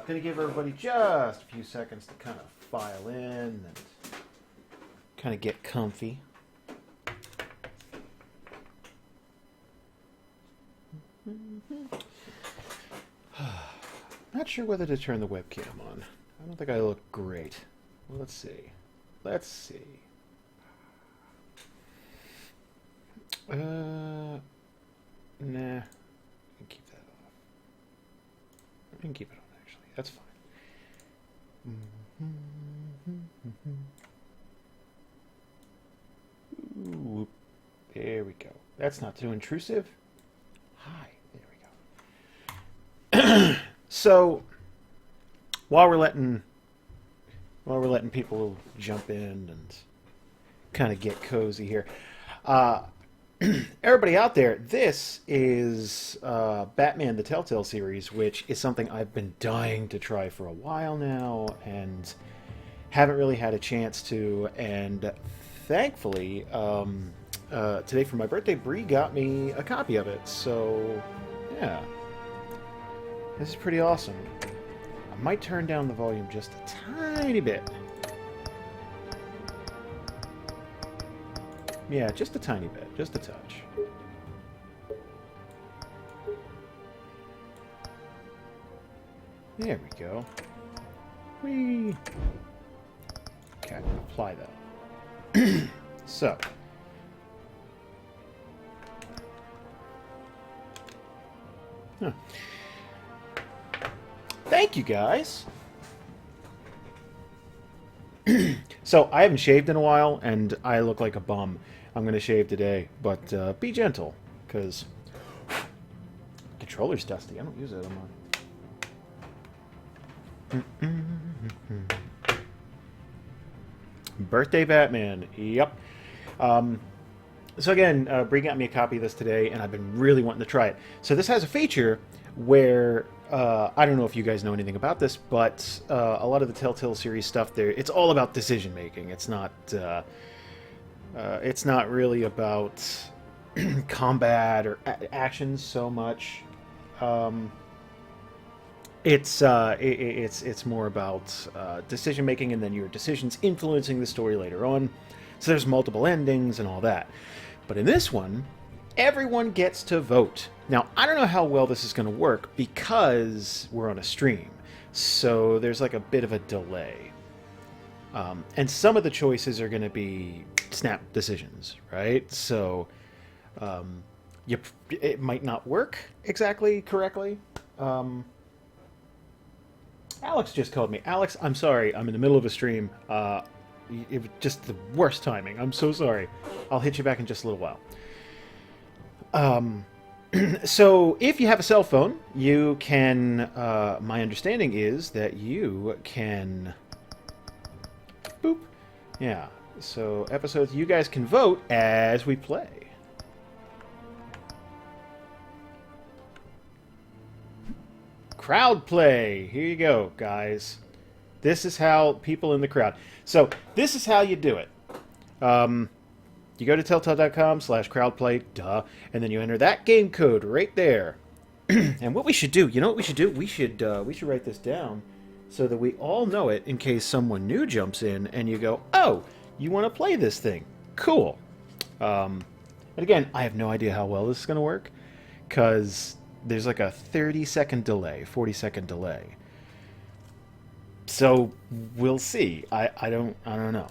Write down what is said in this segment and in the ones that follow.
Gonna give everybody just a few seconds to kind of file in and kind of get comfy. Not sure whether to turn the webcam on. I don't think I look great. Well, let's see. Let's see. Nah. I can keep that off. I can keep it on, actually. That's fine. Ooh, there we go. That's not too intrusive. Hi. There we go. So, while we're letting people jump in and kind of get cozy here, everybody out there, this is Batman the Telltale series, which is something I've been dying to try for a while now and haven't really had a chance to. And thankfully, today for my birthday, Bree got me a copy of it. So, yeah. This is pretty awesome. I might turn down the volume just a tiny bit. Yeah, just a tiny bit. Just a touch. There we go. Whee! Okay, apply that. So. Huh. Thank you, guys. So, I haven't shaved in a while, and I look like a bum. I'm going to shave today, but be gentle, because controller's dusty. I don't use it anymore. Birthday Batman. Yep. So again, Bree got me a copy of this today, and I've been really wanting to try it. So this has a feature where I don't know if you guys know anything about this, but a lot of the Telltale series stuff there, it's all about decision making. It's not really about combat or actions so much. It's more about decision making, and then your decisions influencing the story later on. So there's multiple endings and all that. But in this one, everyone gets to vote. Now, I don't know how well this is going to work because we're on a stream. So there's like a bit of a delay. And some of the choices are going to be snap decisions, right? So it might not work exactly correctly. Alex just called me. Alex, I'm sorry. I'm in the middle of a stream. It was just the worst timing. I'm so sorry. I'll hit you back in just a little while. So if you have a cell phone, you can, my understanding is that you can, boop, yeah, so episodes, you guys can vote as we play. Crowd play, here you go, guys. This is how people in the crowd. So this is how you do it. You go to telltale.com/crowdplay, duh, and then you enter that game code right there. And what we should do, you know what we should do? We should write this down so that we all know it in case someone new jumps in and you go, oh, you want to play this thing? Cool. And again, I have no idea how well this is going to work because there's like a 30-second delay, 40-second delay. So we'll see. I don't know.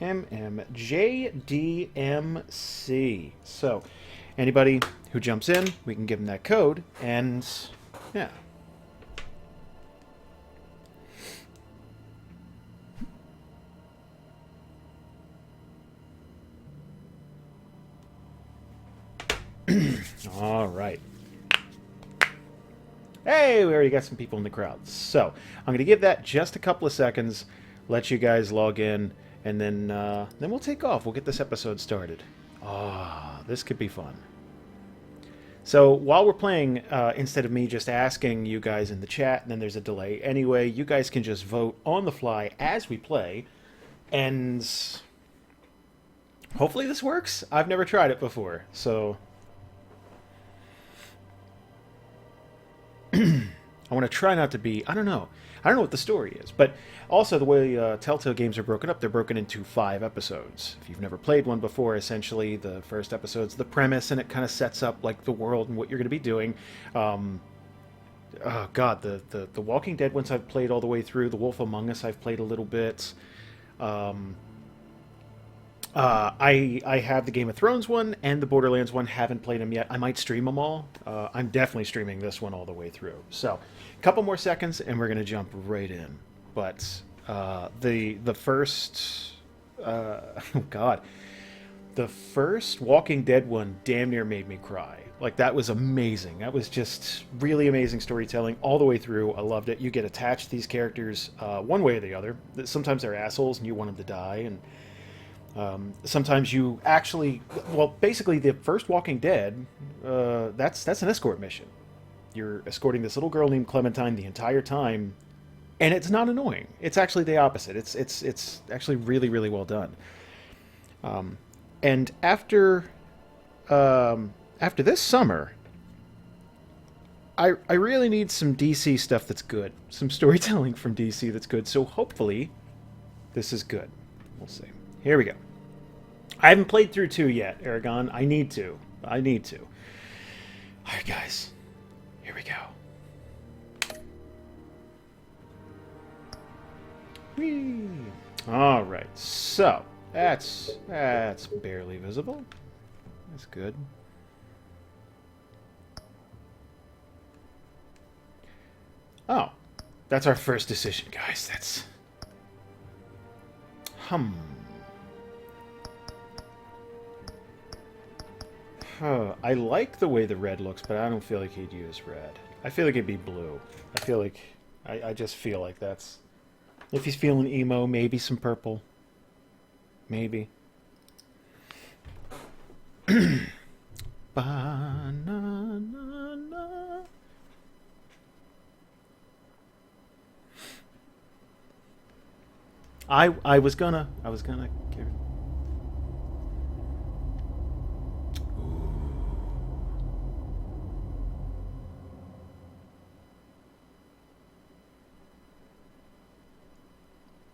MMJDMC. So anybody who jumps in, we can give them that code, and yeah. All right. Hey, we already got some people in the crowd. So I'm going to give that just a couple of seconds, let you guys log in, and then we'll take off. We'll get this episode started. This could be fun. So while we're playing, instead of me just asking you guys in the chat, and then there's a delay anyway, you guys can just vote on the fly as we play, and hopefully this works. I've never tried it before, so... I want to try not to be. I don't know. I don't know what the story is, but also the way Telltale games are broken up, they're broken into 5 episodes. If you've never played one before, essentially the first episode's the premise, and it kind of sets up like the world and what you're going to be doing. Oh God, the Walking Dead ones I've played all the way through. The Wolf Among Us I've played a little bit. I have the Game of Thrones one and the Borderlands one. Haven't played them yet. I might stream them all. I'm definitely streaming this one all the way through. So, a couple more seconds and we're gonna jump right in. But the first oh God, the first Walking Dead one damn near made me cry. Like, that was amazing. That was just really amazing storytelling all the way through. I loved it. You get attached to these characters one way or the other. Sometimes they're assholes and you want them to die, and sometimes you actually, well, basically the first Walking Dead, that's an escort mission. You're escorting this little girl named Clementine the entire time, and it's not annoying. It's actually the opposite. It's actually really, really well done. And after this summer, I really need some DC stuff that's good, some storytelling from DC that's good. So hopefully, this is good. We'll see. Here we go. I haven't played through 2 yet, Aragon. I need to. All right, guys. Here we go. Whee! All right. So, that's barely visible. That's good. Oh. That's our first decision, guys. That's... I like the way the red looks, but I don't feel like he'd use red. I feel like it'd be blue. I feel like... I just feel like that's... If he's feeling emo, maybe some purple. Maybe. Ba-na-na-na. I was gonna give...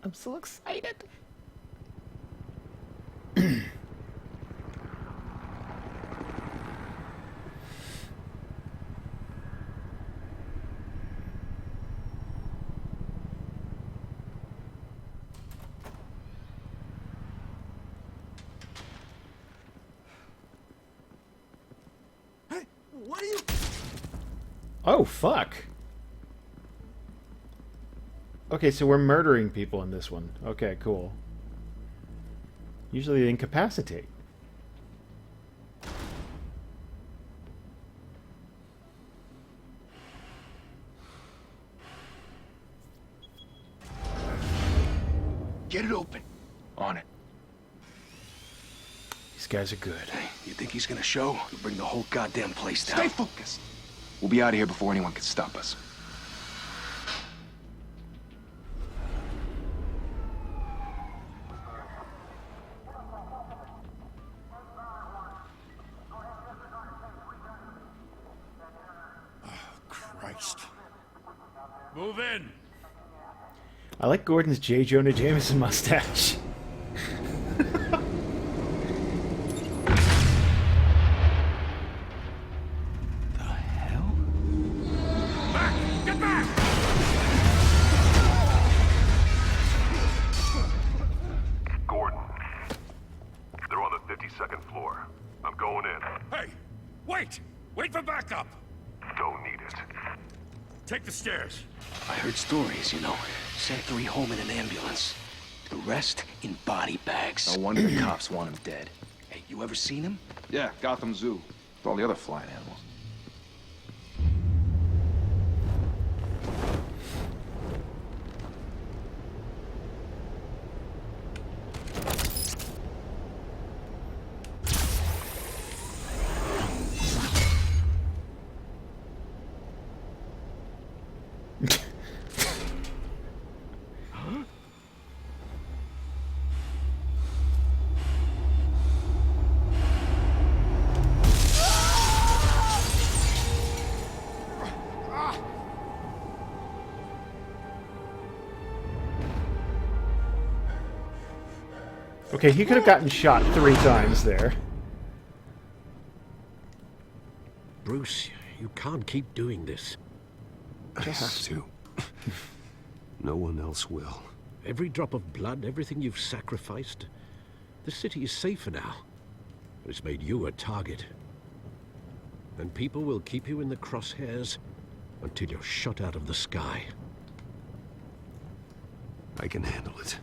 I'm so excited. Hey, what are you... Oh, fuck. Okay, so we're murdering people in this one. Okay, cool. Usually they incapacitate. Get it open. On it. These guys are good. Hey, you think he's gonna show? He'll bring the whole goddamn place down. Stay focused. We'll be out of here before anyone can stop us. Move in. I like Gordon's J. Jonah Jameson mustache. The hell? Back! Get back! Gordon. They're on the 52nd floor. I'm going in. Hey! Wait! Wait for backup! Don't need it. Take the stairs. I heard stories, you know. Sent 3 home in an ambulance. The rest in body bags. No wonder the cops want him dead. Hey, you ever seen him? Yeah, Gotham Zoo. With all the other flying animals. Okay, he could have gotten shot 3 times there. Bruce, you can't keep doing this. I have to. No one else will. Every drop of blood, everything you've sacrificed. The city is safer now. It's made you a target. And people will keep you in the crosshairs until you're shot out of the sky. I can handle it.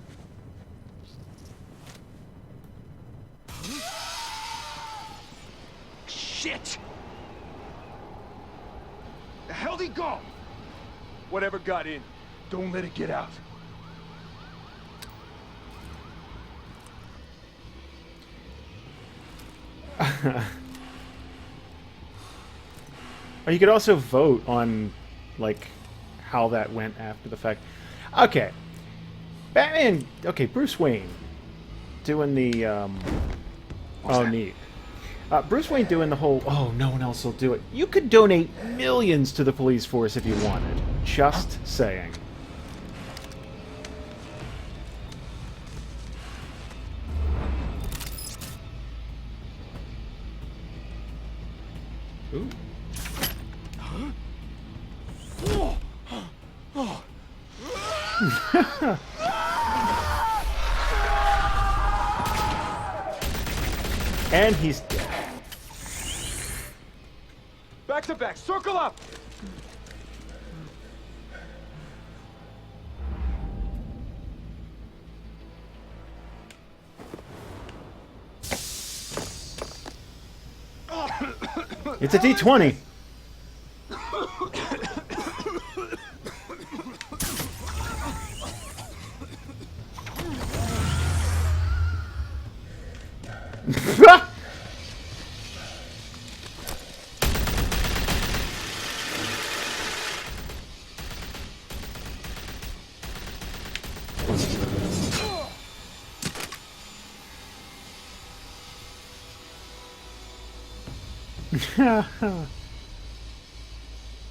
Shit! The hell'd he go? Whatever got in, don't let it get out. Or you could also vote on, like, how that went after the fact. Okay. Batman... Okay, Bruce Wayne. Doing the, Oh, neat. Bruce Wayne doing the whole, oh, no one else will do it. You could donate millions to the police force if you wanted. Just saying. Ooh. And he's dead. Back to back, circle up! It's a D20.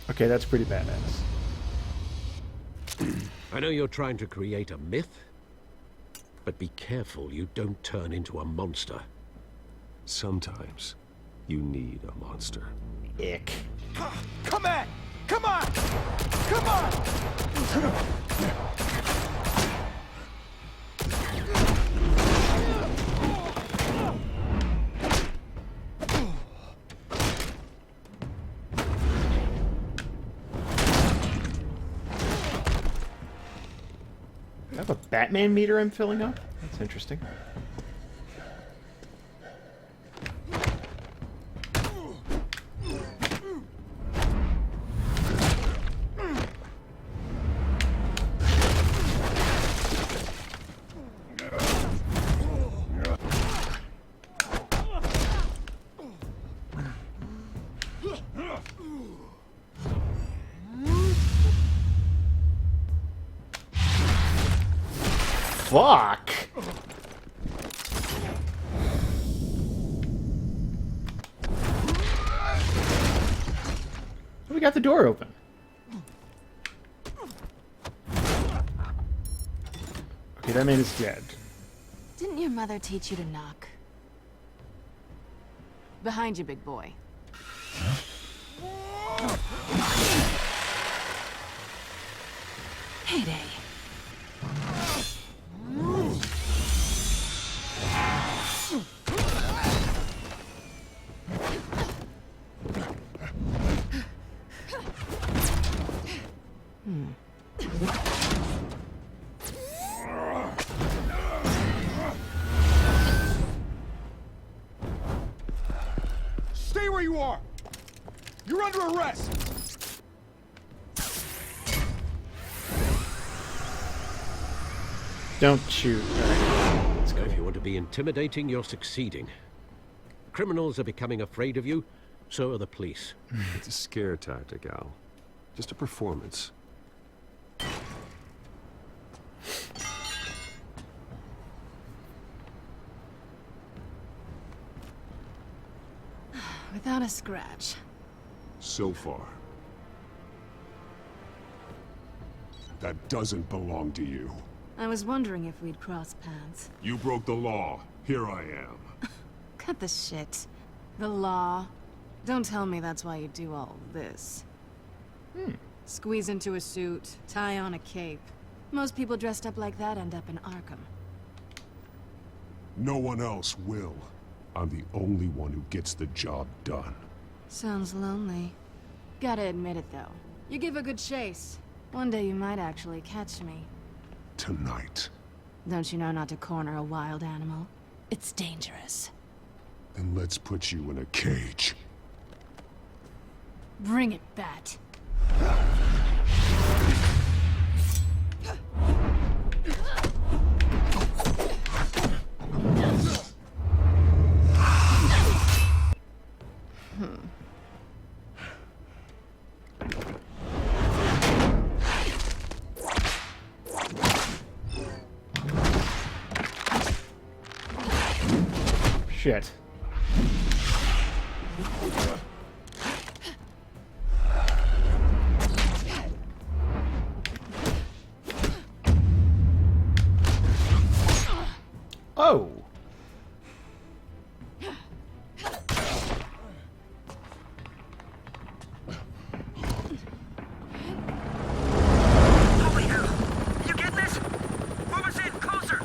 Okay, that's pretty badass. I know you're trying to create a myth, but be careful you don't turn into a monster. Sometimes you need a monster. Ick. Come on! Come on! Come on! I have a Batman meter I'm filling up? That's interesting. Fuck! We got the door open. Okay, that man is dead. Didn't your mother teach you to knock? Behind you, big boy. Heyday. Stay where you are! You're under arrest! Don't shoot. Alright, let's go. If you want to be intimidating, you're succeeding. Criminals are becoming afraid of you, so are the police. It's a scare tactic, Al. Just a performance. Without a scratch. So far. That doesn't belong to you. I was wondering if we'd cross paths. You broke the law. Here I am. Cut the shit. The law. Don't tell me that's why you do all this. Squeeze into a suit, tie on a cape. Most people dressed up like that end up in Arkham. No one else will. I'm the only one who gets the job done. Sounds lonely. Gotta admit it, though. You give a good chase. One day you might actually catch me. Tonight. Don't you know not to corner a wild animal? It's dangerous. Then let's put you in a cage. Bring it, Bat. Shit. Oh. Holy hell! You getting this? Move us in, closer!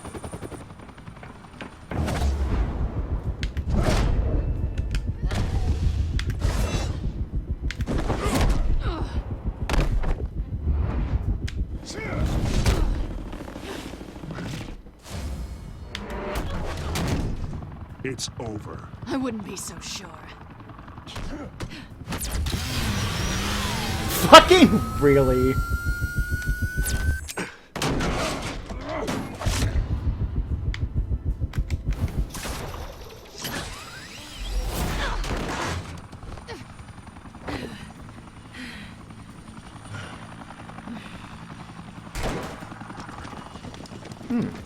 It's over. I wouldn't be so sure. Fucking really?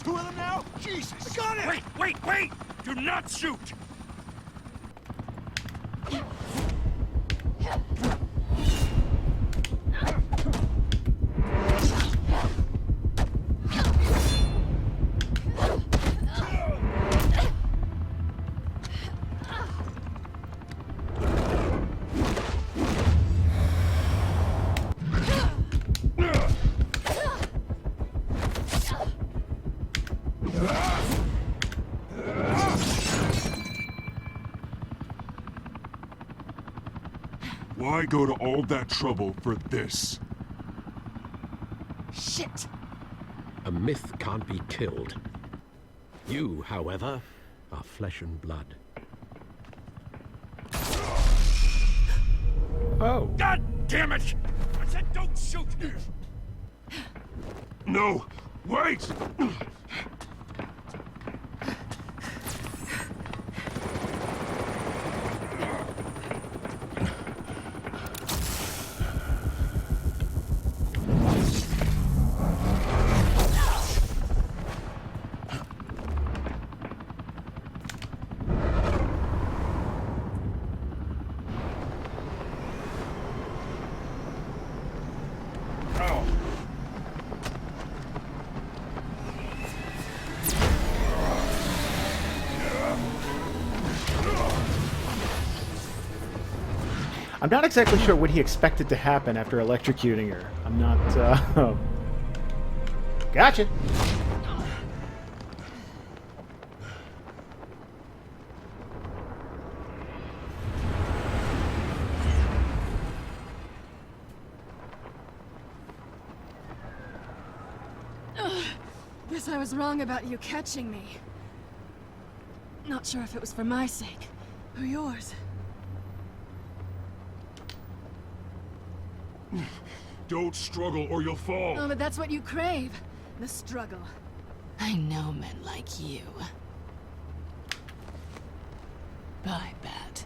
Two of them now? Jesus! I got it! Wait! Do not shoot! Why go to all that trouble for this? Shit! A myth can't be killed. You, however, are flesh and blood. Oh. God damn it! I said don't shoot! No! Wait! I'm not exactly sure what he expected to happen after electrocuting her. I'm not, Gotcha! Guess I was wrong about you catching me. Not sure if it was for my sake, or yours. Don't struggle or you'll fall. Oh, but that's what you crave. The struggle. I know men like you. Bye, Bat.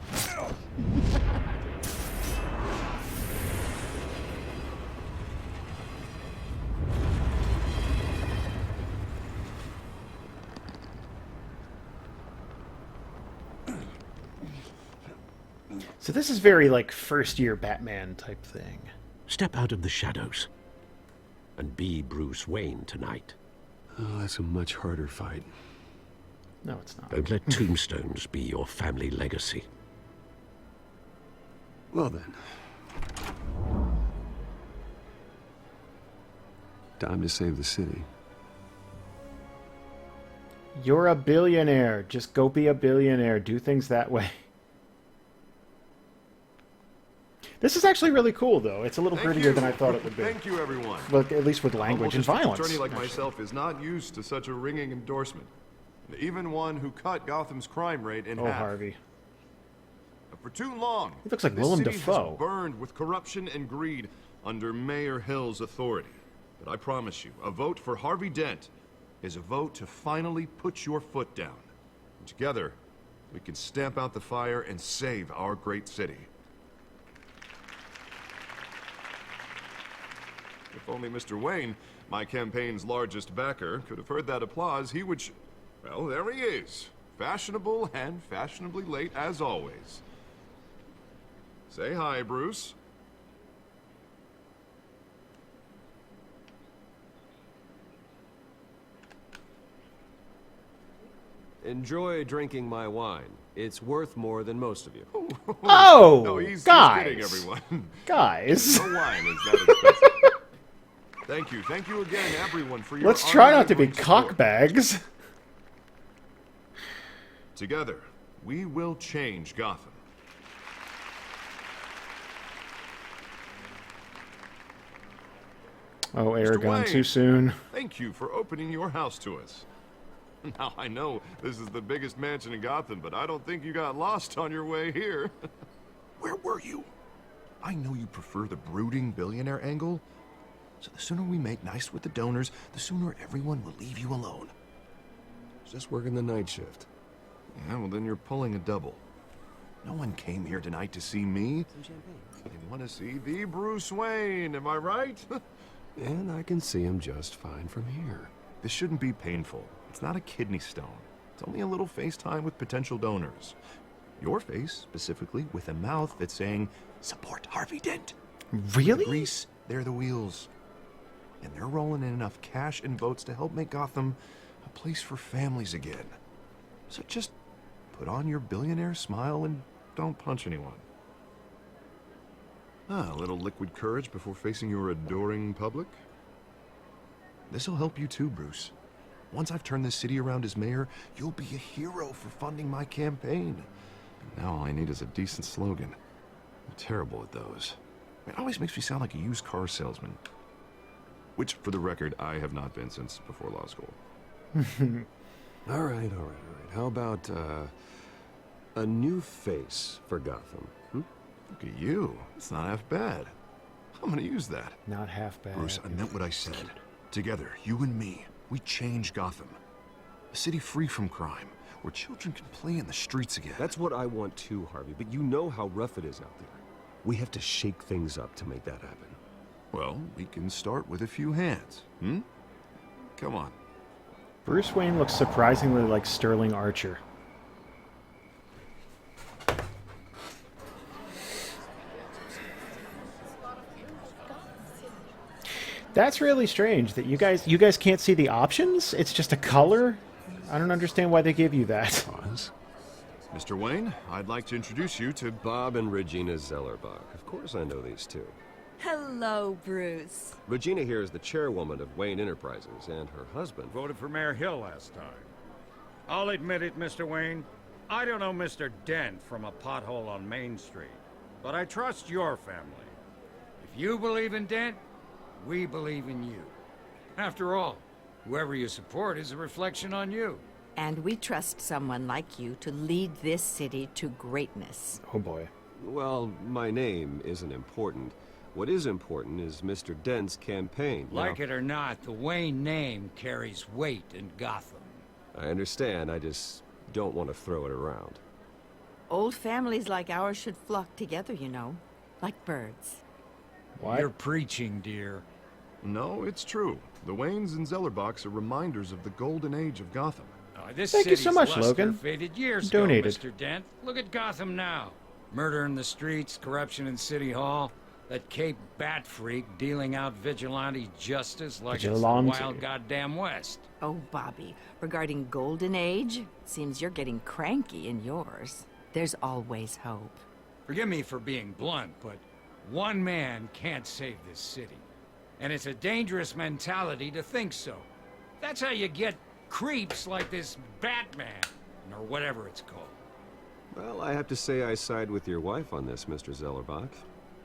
So this is very, like, first-year Batman type thing. Step out of the shadows and be Bruce Wayne tonight. Oh, that's a much harder fight. No, it's not. Don't let tombstones be your family legacy. Well then. Time to save the city. You're a billionaire. Just go be a billionaire. Do things that way. This is actually really cool, though. It's a little grittier than I thought it would be. Thank you, everyone. But at least with language and violence. A attorney like myself is not used to such a ringing endorsement. Even one who cut Gotham's crime rate in Oh, half. Harvey. For too long, He looks like this Willem city Dafoe. has burned with corruption and greed under Mayor Hill's authority. But I promise you, a vote for Harvey Dent is a vote to finally put your foot down. And together, we can stamp out the fire and save our great city. If only Mr. Wayne, my campaign's largest backer, could have heard that applause, he would well, there he is. Fashionable and fashionably late as always. Say hi, Bruce. Enjoy drinking my wine. It's worth more than most of you. Oh, No, he's guys. kidding, everyone. Guys. No wine is that expensive. Thank you again, everyone, for your Let's try not to be unwavering support. cockbags. Together, we will change Gotham. Oh, Mr. Aragon, Wayne. too soon. Thank you for opening your house to us. Now, I know this is the biggest mansion in Gotham, but I don't think you got lost on your way here. Where were you? I know you prefer the brooding billionaire angle, so the sooner we make nice with the donors, the sooner everyone will leave you alone. Just working the night shift. Yeah, well, then you're pulling a double. No one came here tonight to see me. They want to see the Bruce Wayne, am I right? And I can see him just fine from here. This shouldn't be painful. It's not a kidney stone. It's only a little FaceTime with potential donors. Your face, specifically, with a mouth that's saying, support Harvey Dent. Really? The grease, they're the wheels. And they're rolling in enough cash and votes to help make Gotham a place for families again. So just put on your billionaire smile and don't punch anyone. A little liquid courage before facing your adoring public. This'll help you too, Bruce. Once I've turned this city around as mayor, you'll be a hero for funding my campaign. And now all I need is a decent slogan. I'm terrible at those. It always makes me sound like a used car salesman. Which, for the record, I have not been since before law school. All right. How about, a new face for Gotham? Look at you. It's not half bad. I'm gonna use that. Not half bad. Bruce, I meant what I said. Together, you and me, we change Gotham. A city free from crime, where children can play in the streets again. That's what I want too, Harvey, but you know how rough it is out there. We have to shake things up to make that happen. Well, we can start with a few hands, Come on. Bruce Wayne looks surprisingly like Sterling Archer. That's really strange that you guys can't see the options? It's just a color? I don't understand why they give you that. Pause. Mr. Wayne, I'd like to introduce you to Bob and Regina Zellerbach. Of course I know these two. Hello, Bruce. Regina here is the chairwoman of Wayne Enterprises, and her husband... Voted for Mayor Hill last time. I'll admit it, Mr. Wayne. I don't know Mr. Dent from a pothole on Main Street, but I trust your family. If you believe in Dent, we believe in you. After all, whoever you support is a reflection on you. And we trust someone like you to lead this city to greatness. Oh boy. Well, my name isn't important. What is important is Mr. Dent's campaign. Like it or not, the Wayne name carries weight in Gotham. I understand, I just don't want to throw it around. Old families like ours should flock together, you know, like birds. What? You're preaching, dear. No, it's true. The Waynes and Zellerbachs are reminders of the golden age of Gotham. This Thank you so city's much, luster Logan. faded years Donated. ago, Mr. Dent. Look at Gotham now. Murder in the streets, corruption in City Hall. That Cape Bat freak dealing out vigilante justice like Vigilante. it's the wild goddamn West. Oh, Bobby, regarding Golden Age, seems you're getting cranky in yours. There's always hope. Forgive me for being blunt, but one man can't save this city. And it's a dangerous mentality to think so. That's how you get creeps like this Batman, or whatever it's called. Well, I have to say I side with your wife on this, Mr. Zellerbach.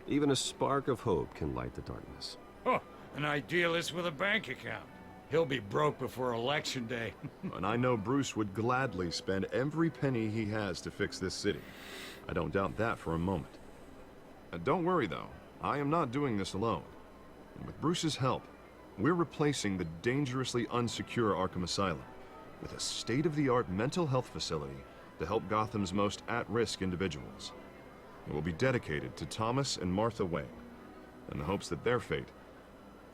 Even a spark of hope can light the darkness. Oh, an idealist with a bank account. He'll be broke before Election Day. And I know Bruce would gladly spend every penny he has to fix this city. I don't doubt that for a moment. Don't worry, though. I am not doing this alone. And with Bruce's help, we're replacing the dangerously unsecure Arkham Asylum with a state-of-the-art mental health facility to help Gotham's most at-risk individuals. It will be dedicated to Thomas and Martha Wayne, in the hopes that their fate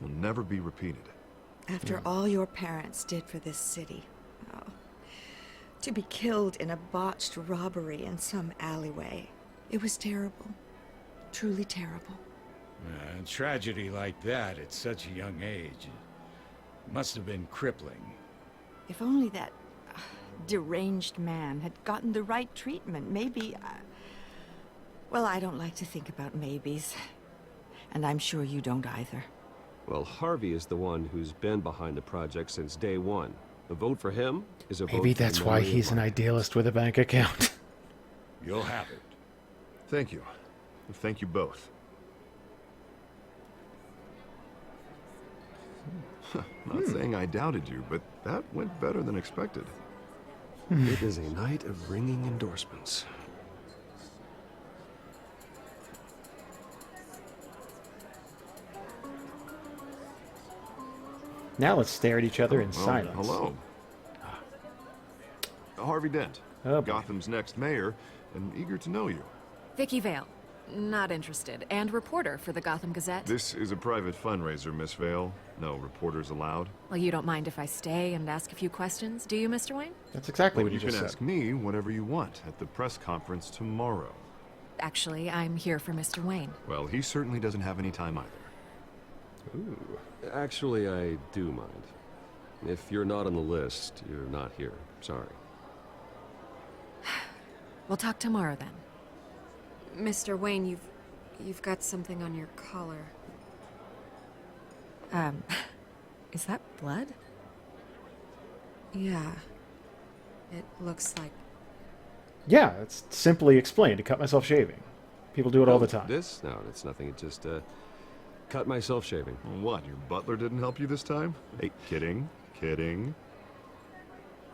will never be repeated. After all your parents did for this city, oh, to be killed in a botched robbery in some alleyway, it was terrible. Truly terrible. A tragedy like that at such a young age must have been crippling. If only that deranged man had gotten the right treatment, maybe... Well, I don't like to think about maybes. And I'm sure you don't either. Well, Harvey is the one who's been behind the project since day one. A vote for him is a vote Maybe for the that's why memory of he's an Mark. idealist with a bank account. You'll have it. Thank you. Thank you both. Not saying I doubted you, but that went better than expected. It is a night of ringing endorsements. Now let's stare at each other in Well, silence. hello. Harvey Dent, Oh, boy. Gotham's next mayor, and eager to know you. Vicky Vale. Not interested. And reporter for the Gotham Gazette. This is a private fundraiser, Miss Vale. No reporters allowed. Well, you don't mind if I stay and ask a few questions, do you, Mr. Wayne? That's exactly Well, what you you just can said. ask me whatever you want at the press conference tomorrow. Actually, I'm here for Mr. Wayne. Well, he certainly doesn't have any time either. Actually, I do mind. If you're not on the list, you're not here. Sorry. We'll talk tomorrow then. Mr. Wayne, you've got something on your collar. Is that blood? Yeah. It looks like... Yeah, it's simply explained. To cut myself shaving. People do it all the time. This? No, it's nothing. It just, cut myself shaving. What, your butler didn't help you this time? Hey, kidding. Kidding.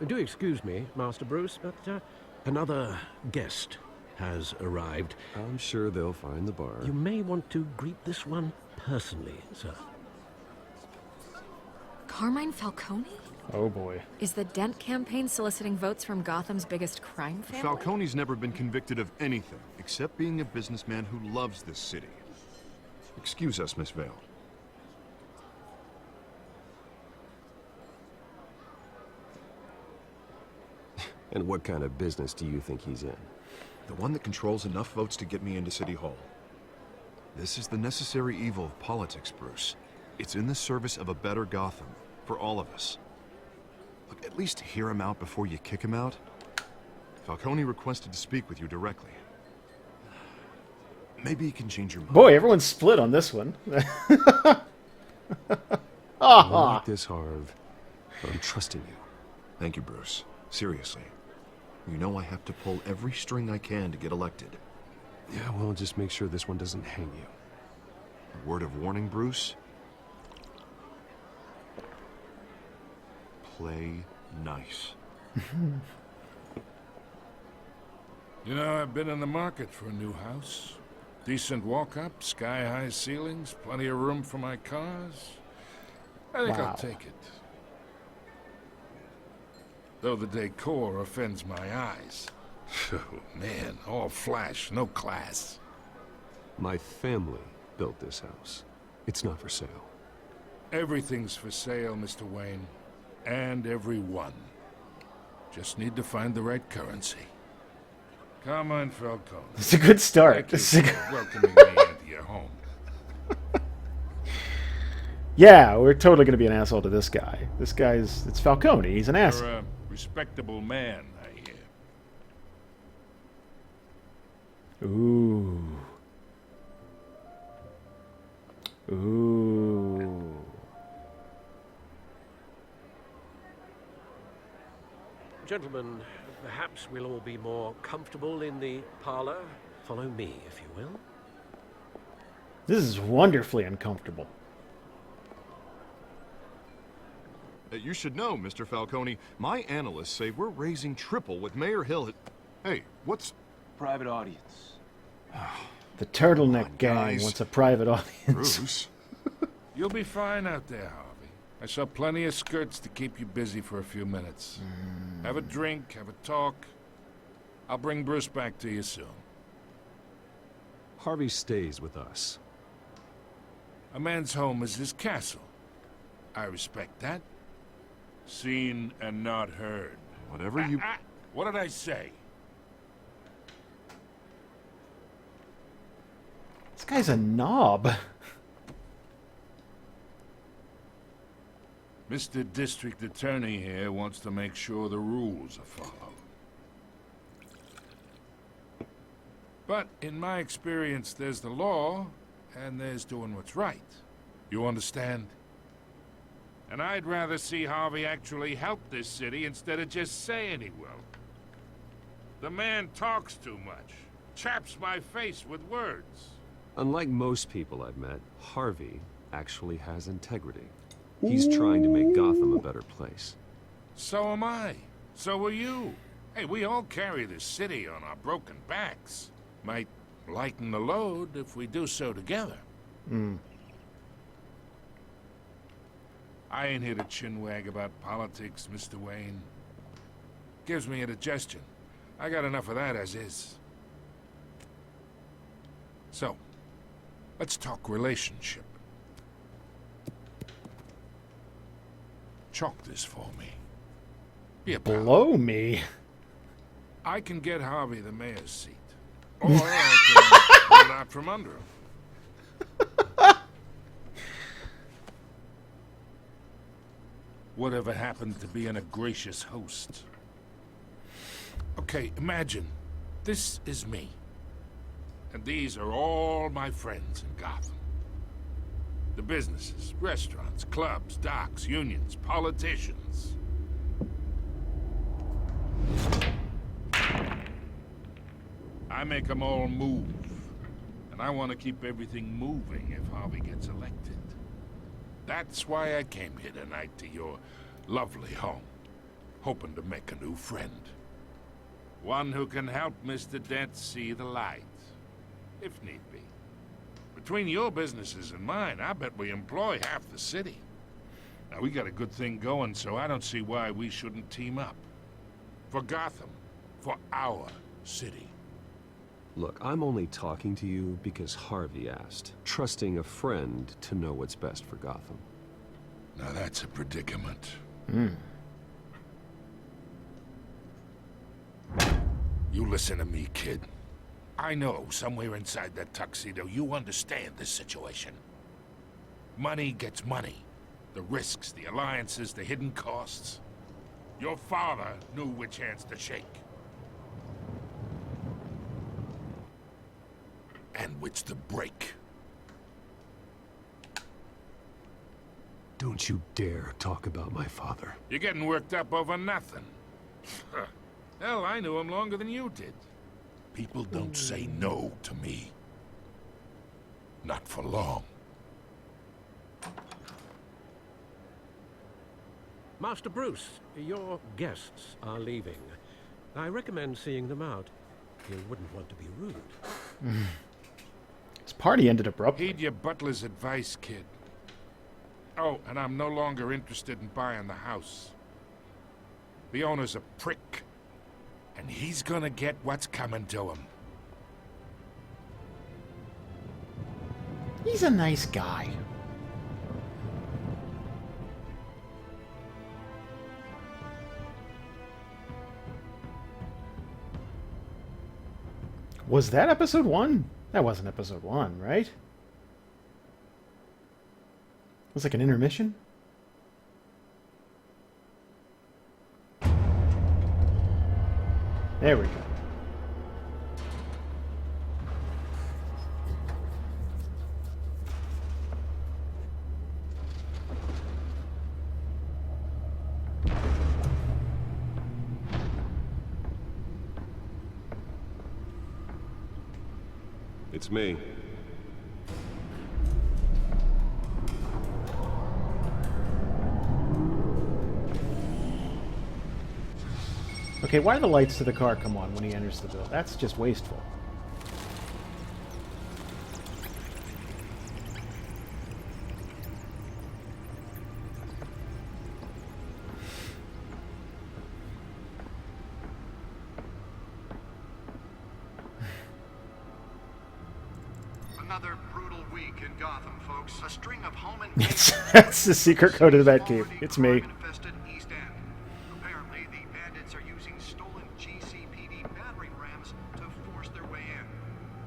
Do excuse me, Master Bruce, but another guest has arrived. I'm sure they'll find the bar. You may want to greet this one personally, sir. Carmine Falcone? Oh boy. Is the Dent campaign soliciting votes from Gotham's biggest crime family? Falcone's never been convicted of anything except being a businessman who loves this city. Excuse us, Miss Vale. And what kind of business do you think he's in? The one that controls enough votes to get me into City Hall. This is the necessary evil of politics, Bruce. It's in the service of a better Gotham, for all of us. Look, at least hear him out before you kick him out. Falcone requested to speak with you directly. Maybe he can change your mind. Boy, everyone's split on this one. Not like this, Harv. I'm trusting you. Thank you, Bruce. Seriously. You know I have to pull every string I can to get elected. Yeah, well, just make sure this one doesn't hang you. A word of warning, Bruce. Play nice. You know, I've been in the market for a new house. Decent walk-up, sky-high ceilings, plenty of room for my cars. I think Wow. I'll take it. Though the decor offends my eyes. Oh, man, all flash, no class. My family built this house. It's not for sale. Everything's for sale, Mr. Wayne. And everyone. Just need to find the right currency. Carmine Falcone. It's a good start. Thank you It's a for welcoming me into your home. Yeah, we're totally going to be an asshole to this guy. This guy's... It's Falcone. He's an asshole. You're a respectable man, I hear. Ooh. Ooh. Gentlemen, perhaps we'll all be more comfortable in the parlor. Follow me, if you will. This is wonderfully uncomfortable. You should know, Mr. Falcone, my analysts say we're raising triple with Mayor Hill. Hey, what's... Private audience. The turtleneck gang guys. wants a private audience. Bruce? You'll be fine out there, Harvey. I saw plenty of skirts to keep you busy for a few minutes. Have a drink, have a talk. I'll bring Bruce back to you soon. Harvey stays with us. A man's home is his castle. I respect that. Seen and not heard. Whatever you... What did I say? This guy's a knob. Mr. District Attorney here wants to make sure the rules are followed. But in my experience, there's the law, and there's doing what's right. You understand? And I'd rather see Harvey actually help this city instead of just saying he will. The man talks too much. Chaps my face with words. Unlike most people I've met, Harvey actually has integrity. He's trying to make Gotham a better place. So am I. So are you. Hey, we all carry this city on our broken backs. Might lighten the load if we do so together. I ain't here to chinwag about politics, Mr. Wayne. Gives me indigestion. I got enough of that as is. So, let's talk relationship. Chalk this for me. Be a pal. Blow me. I can get Harvey the mayor's seat. Or I can pull it out from under him. Whatever happened to being a gracious host? Okay, imagine. This is me. And these are all my friends in Gotham. The businesses, restaurants, clubs, docks, unions, politicians. I make them all move. And I want to keep everything moving if Harvey gets elected. That's why I came here tonight to your lovely home, hoping to make a new friend. One who can help Mr. Dent see the light, if need be. Between your businesses and mine, I bet we employ half the city. Now, we got a good thing going, so I don't see why we shouldn't team up. For Gotham, for our city. Look, I'm only talking to you because Harvey asked, trusting a friend to know what's best for Gotham. Now that's a predicament. You listen to me, kid. I know somewhere inside that tuxedo you understand this situation. Money gets money. The risks, the alliances, the hidden costs. Your father knew which hands to shake. And which to break. Don't you dare talk about my father. You're getting worked up over nothing. Hell, I knew him longer than you did. People don't say no to me. Not for long. Master Bruce, your guests are leaving. I recommend seeing them out. You wouldn't want to be rude. This party ended abruptly. Heed your butler's advice, kid. Oh, and I'm no longer interested in buying the house. The owner's a prick. And he's gonna get what's coming to him. He's a nice guy. Was that episode 1? That wasn't episode 1, right? It's like an intermission? There we go. It's me. Okay, why do the lights to the car come on when he enters the building? That's just wasteful. Another brutal week in Gotham, folks. A string of home That's the secret code of the Batcave. It's me. infested East End. Apparently, the bandits are using stolen GCPD battering rams to force their way in,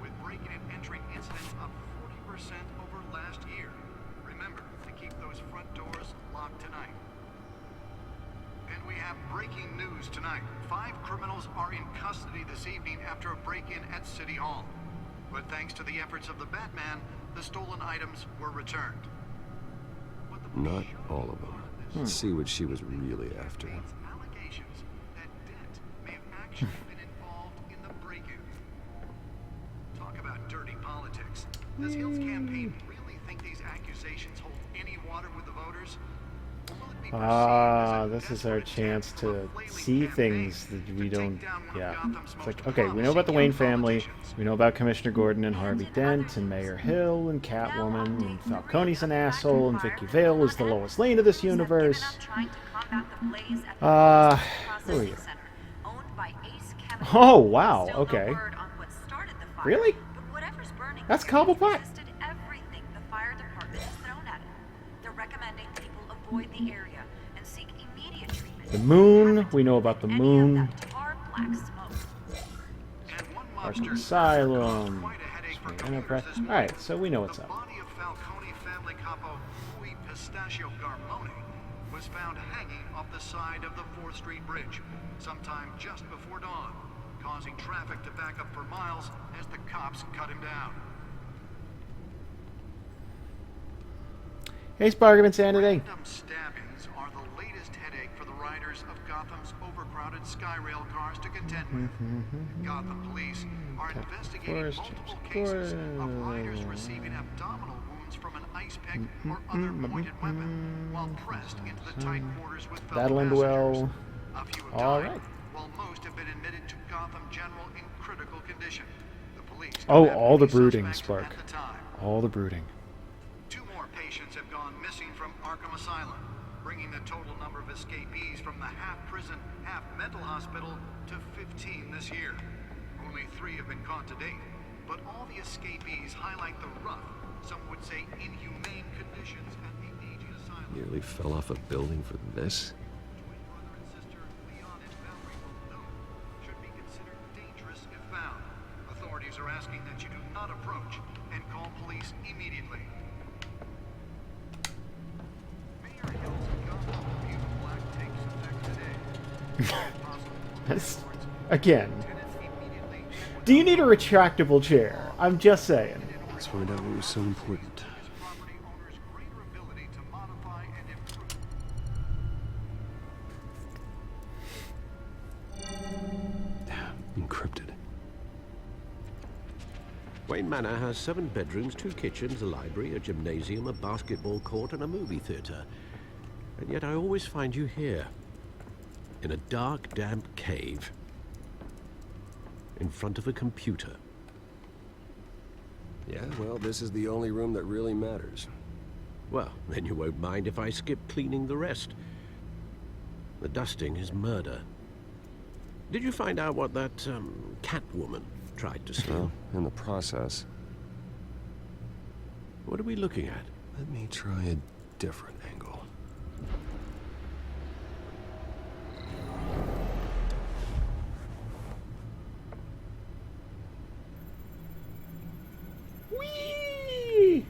with breaking and entering incidents up 40% over last year. Remember to keep those front doors locked tonight. And we have breaking news tonight. 5 criminals are in custody this evening after a break-in at City Hall. But thanks to the efforts of the Batman, the stolen items were returned. Not all of them. Let's see what she was really after. Allegations that Dent may have actually been involved in the break-in. Talk about dirty politics. Does Hill's campaign really think these accusations hold any water with the voters? Ah, this is our chance to see things that we don't... Yeah. It's like, okay, we know about the Wayne family. We know about Commissioner Gordon and Harvey Dent and Mayor Hill and Catwoman and Falcone's an asshole and Vicky Vale is the Lois Lane of this universe. Who are you? Oh, wow. Okay. Really? That's Cobblepot. The moon. We know about the moon. Arkham Asylum. Enterprise. Alright, so we know what's up. The body of Falcone family capo Louis Pistachio Garmone was found hanging off the side of the 4th Street Bridge sometime just before dawn, causing traffic to back up for miles as the cops cut him down. Hey, Spark of Insanity. Random stabbings are the latest headache for the riders of Gotham's overcrowded Skyrail cars to contend with. Gotham police are investigating multiple cases of riders receiving abdominal wounds from an ice pick or other pointed weapon while pressed into the tight quarters with fellow That'll end well. A few have All died, right. while most have been admitted to Gotham General in critical condition. The police Oh, don't have all the any brooding, suspects Spark. at the time. All the brooding. 2 more patients have gone missing from Arkham Asylum, bringing the total number of escapees from the half-prison, half-mental hospital to 15 this year. Only 3 have been caught to date, but all the escapees highlight the rough, some would say inhumane conditions at the aging asylum. Nearly fell off a building for this. Twin brother and sister Leon and Valerie Muldoon should be considered dangerous if found. Authorities are asking that you do not approach and call police immediately. Mayor Hill's Gotham Beautiful Act takes effect today. That's, again. Do you need a retractable chair? I'm just saying. Let's find out what was so important. Property owners greater ability to modify and improve. Encrypted. Wayne Manor has 7 bedrooms, 2 kitchens, a library, a gymnasium, a basketball court, and a movie theater. And yet I always find you here, in a dark, damp cave, in front of a computer. Yeah, well, this is the only room that really matters. Well, then you won't mind if I skip cleaning the rest. The dusting is murder. Did you find out what that, Catwoman tried to steal? Well, in the process. What are we looking at? Let me try a different angle. Whee!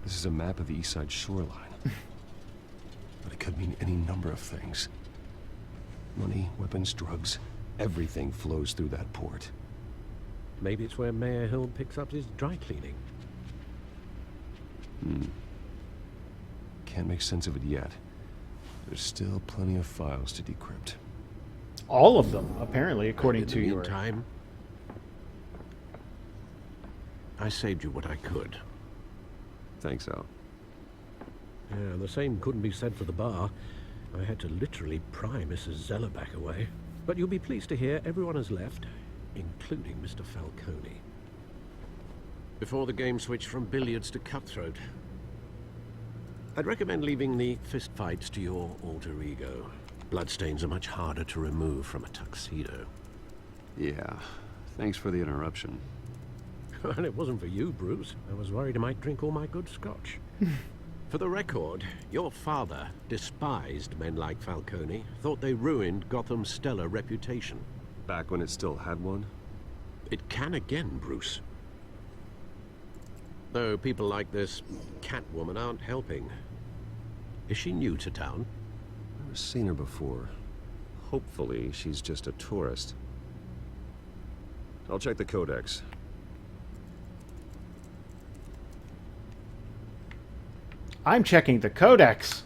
This is a map of the East Side shoreline. But it could mean any number of things. Money, weapons, drugs, everything flows through that port. Maybe it's where Mayor Hill picks up his dry cleaning. Can't make sense of it yet. There's still plenty of files to decrypt. All of them, apparently, according to In the your... meantime, I saved you what I could. Thanks, Al. Yeah, the same couldn't be said for the bar. I had to literally pry Mrs. Zellerback away. But you'll be pleased to hear everyone has left, including Mr. Falcone. Before the game switched from billiards to cutthroat. I'd recommend leaving the fistfights to your alter ego. Bloodstains are much harder to remove from a tuxedo. Yeah, thanks for the interruption. And it wasn't for you, Bruce. I was worried I might drink all my good scotch. For the record, your father despised men like Falcone, thought they ruined Gotham's stellar reputation. Back when it still had one? It can again, Bruce. Though people like this Catwoman aren't helping. Is she new to town? Never seen her before. Hopefully, she's just a tourist. I'll check the codex. I'm checking the codex.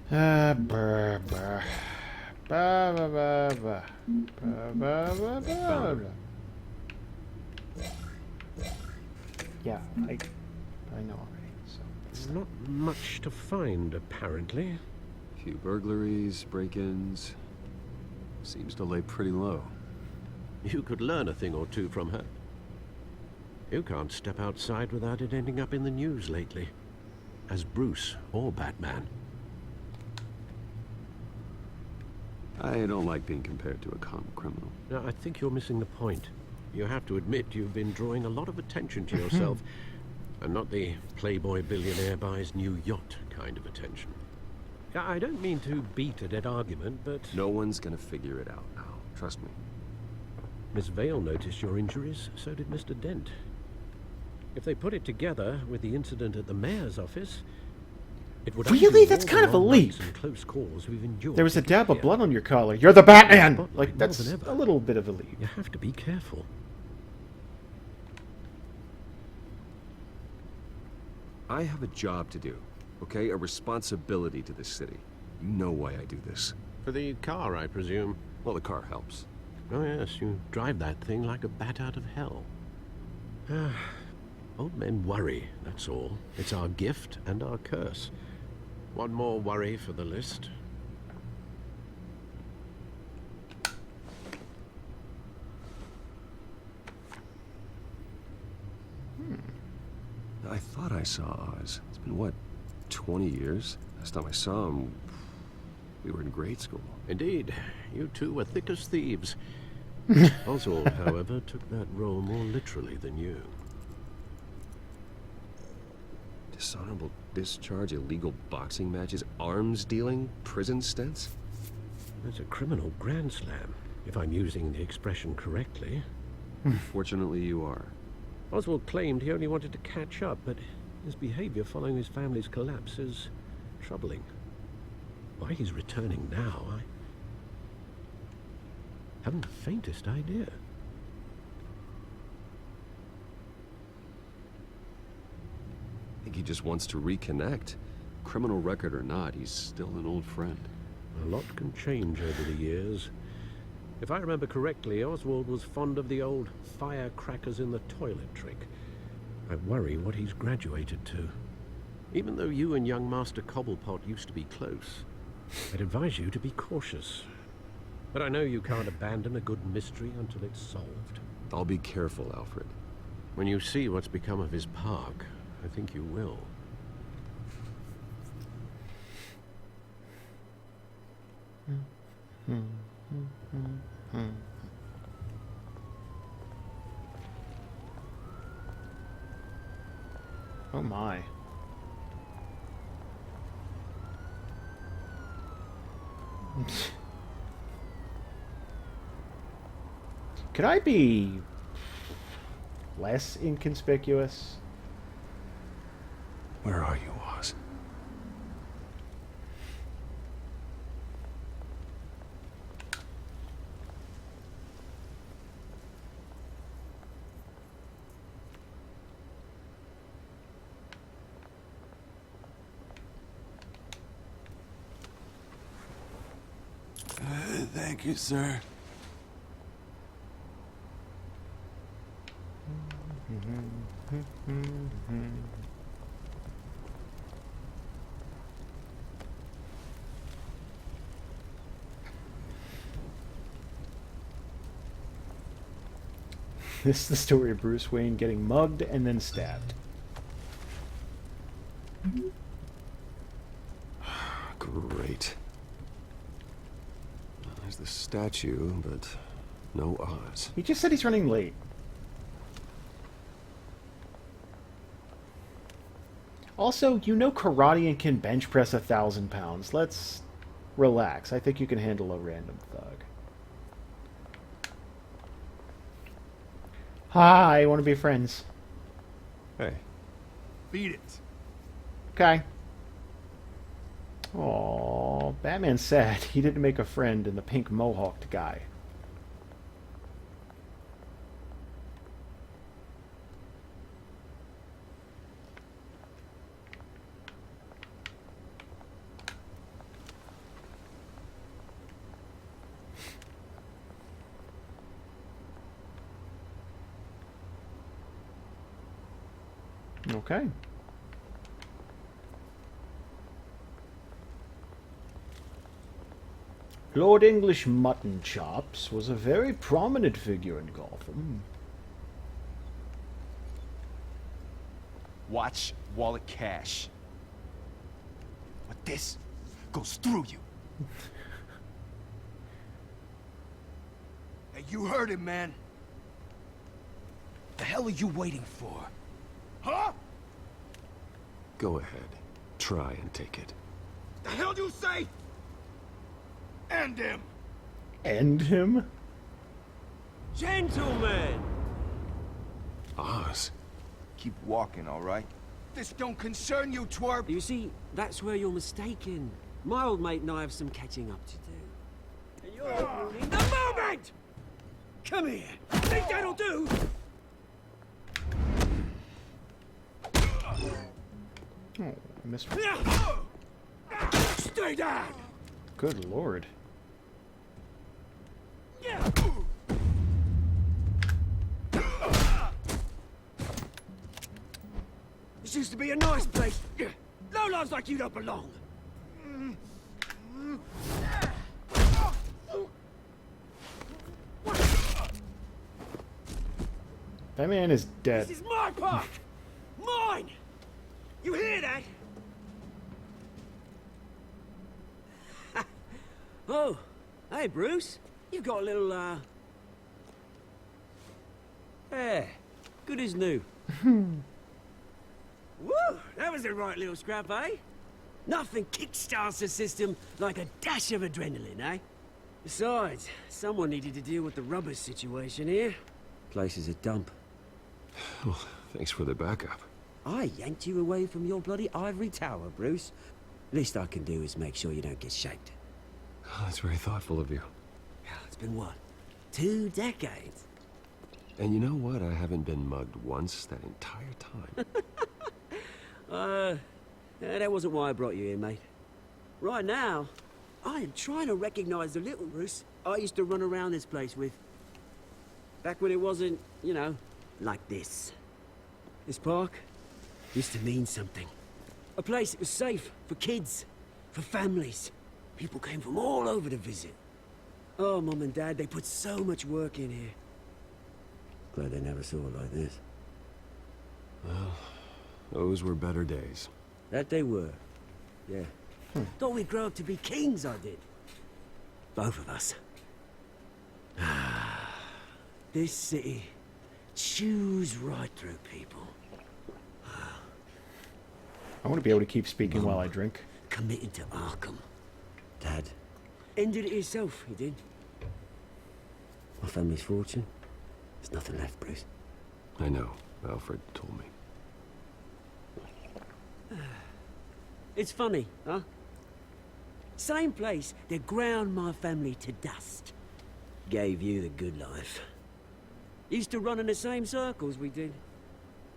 Brr, brr. Ba, ba, ba, ba. Ba, ba, ba, ba, ba. Yeah, I know already. So There's not much to find, apparently. A few burglaries, break-ins. Seems to lay pretty low. You could learn a thing or two from her. You can't step outside without it ending up in the news lately. As Bruce or Batman. I don't like being compared to a common criminal. Now, I think you're missing the point. You have to admit you've been drawing a lot of attention to yourself. And not the playboy billionaire buys new yacht kind of attention. I don't mean to beat a dead argument, but... No one's gonna figure it out now. Trust me. Miss Vale noticed your injuries, so did Mr. Dent. If they put it together with the incident at the mayor's office, it would really? That's kind of a leap. Close calls we've endured. There was a dab of blood on your collar. You're the Batman! Spotlight Like, more that's than ever. a little bit of a leap. You have to be careful. I have a job to do, okay? A responsibility to this city. You know why I do this. For the car, I presume. Well, the car helps. Oh yes, you drive that thing like a bat out of hell. Old men worry, that's all. It's our gift and our curse. One more worry for the list. I thought I saw Oz. It's been, what, 20 years? Last time I saw him, we were in grade school. Indeed, you two were thick as thieves. Oswald, however, took that role more literally than you. Dishonorable discharge, illegal boxing matches, arms dealing, prison stints? That's a criminal grand slam, if I'm using the expression correctly. Fortunately, you are. Oswald claimed he only wanted to catch up, but his behavior following his family's collapse is troubling. Why he's returning now, I haven't the faintest idea. I think he just wants to reconnect. Criminal record or not, he's still an old friend. A lot can change over the years. If I remember correctly, Oswald was fond of the old firecrackers in the toilet trick. I worry what he's graduated to. Even though you and young Master Cobblepot used to be close, I'd advise you to be cautious. But I know you can't abandon a good mystery until it's solved. I'll be careful, Alfred. When you see what's become of his park, I think you will. Oh my. Could I be less inconspicuous. Where are you, Oz? Thank you, sir. This is the story of Bruce Wayne getting mugged and then stabbed. Great. There's the statue, but no Oz. He just said he's running late. Also, you know Karate and can bench press 1,000 pounds. Let's relax. I think you can handle a random thug. Hi, I want to be friends. Hey. Beat it. Okay. Aww, Batman's sad. He didn't make a friend in the pink mohawked guy. Okay. Lord English Mutton Chops was a very prominent figure in Gotham. Watch wallet cash. But this goes through you. Hey, you heard him, man. The hell are you waiting for? Huh? Go ahead. Try and take it. The hell do you say? End him. End him? Gentlemen. Oz. Keep walking, all right? This don't concern you, twerp. You see, that's where you're mistaken. My old mate and I have some catching up to do. And you're ruining the moment! Come here. Think that'll do? Oh, I missed. Stay down! Good lord. This used to be a nice place. Lowlifes like you don't belong. That man is dead. This is my part! Mine! You hear that? Oh, hey, Bruce. You've got a little, Yeah, good as new. Woo! That was a right little scrap, eh? Nothing kickstarts the system like a dash of adrenaline, eh? Besides, someone needed to deal with the rubber situation here. Place is a dump. Well, thanks for the backup. I yanked you away from your bloody ivory tower, Bruce. Least I can do is make sure you don't get shaked. Oh, that's very thoughtful of you. It's been what? 2 decades? And you know what? I haven't been mugged once that entire time. That wasn't why I brought you here, mate. Right now, I am trying to recognize the little Bruce I used to run around this place with. Back when it wasn't, you know, like this. This park used to mean something. A place that was safe for kids, for families. People came from all over to visit. Oh, Mum and Dad, they put so much work in here. Glad they never saw it like this. Well, those were better days. That they were. Yeah. Thought we'd grow up to be kings, I did. Both of us. This city chews right through people. I want to be able to keep speaking while I drink. Committed to Arkham. Dad. Ended it himself, he did. My family's fortune. There's nothing left, Bruce. I know. Alfred told me. It's funny, huh? Same place that ground my family to dust. Gave you the good life. Used to run in the same circles we did.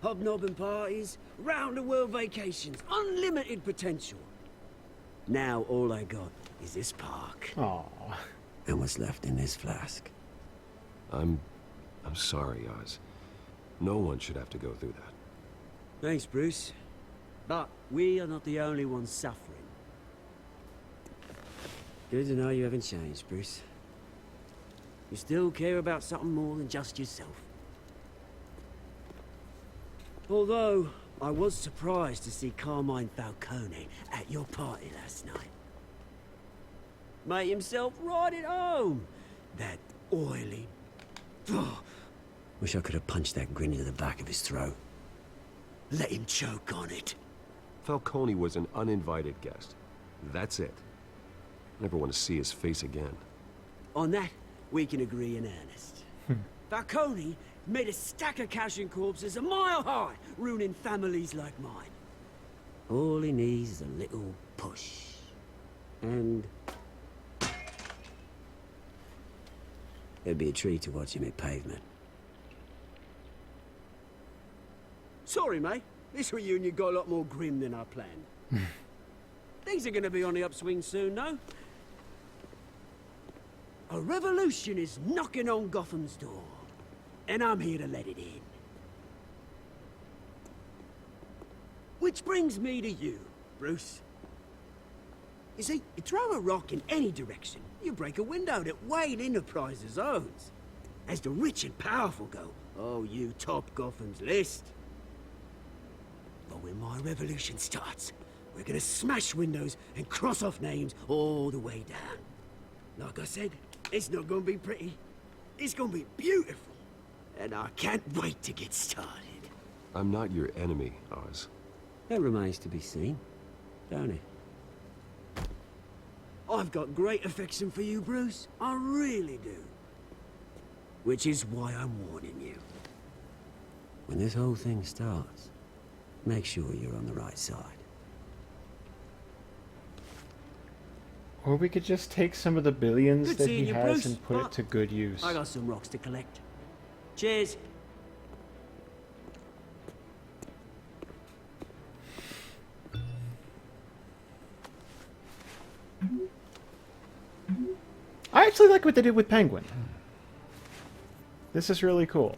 Hobnobbing parties, round-the-world vacations, unlimited potential. Now all I got is this park. Aww. And what's left in this flask. I'm sorry, Oz. No one should have to go through that. Thanks, Bruce. But we are not the only ones suffering. Good to know you haven't changed, Bruce. You still care about something more than just yourself. Although, I was surprised to see Carmine Falcone at your party last night. Made himself right at home. That oily... Oh, wish I could have punched that grin into the back of his throat. Let him choke on it. Falcone was an uninvited guest. That's it. Never want to see his face again. On that, we can agree in earnest. Falcone made a stack of cashing corpses a mile high, ruining families like mine. All he needs is a little push. And... it'd be a treat to watch him hit pavement. Sorry, mate. This reunion got a lot more grim than I planned. Things are gonna be on the upswing soon, though. A revolution is knocking on Gotham's door. And I'm here to let it in. Which brings me to you, Bruce. You see, you throw a rock in any direction, you break a window that Wayne Enterprises owns. As the rich and powerful go, oh, you top Gotham's list. But when my revolution starts, we're gonna smash windows and cross off names all the way down. Like I said, it's not gonna be pretty. It's gonna be beautiful. And I can't wait to get started. I'm not your enemy, Oz. That remains to be seen, don't it? I've got great affection for you, Bruce. I really do. Which is why I'm warning you. When this whole thing starts, make sure you're on the right side. Or we could just take some of the billions Good that seeing he you, has Bruce, and put it but to good use. I got some rocks to collect. Cheers. I actually like what they did with Penguin. This is really cool.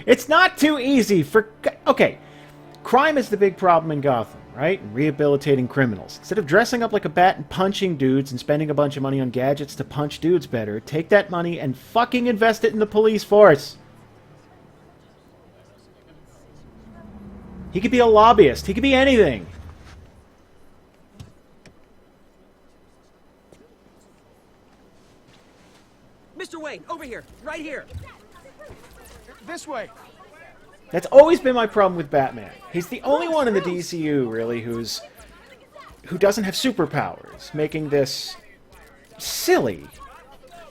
It's not too easy for... Okay, crime is the big problem in Gotham, right? And rehabilitating criminals. Instead of dressing up like a bat and punching dudes and spending a bunch of money on gadgets to punch dudes better, take that money and fucking invest it in the police force. He could be a lobbyist. He could be anything. Mr. Wayne, over here. Right here. This way. That's always been my problem with Batman. He's the only one in the DCU, really, who doesn't have superpowers, making this silly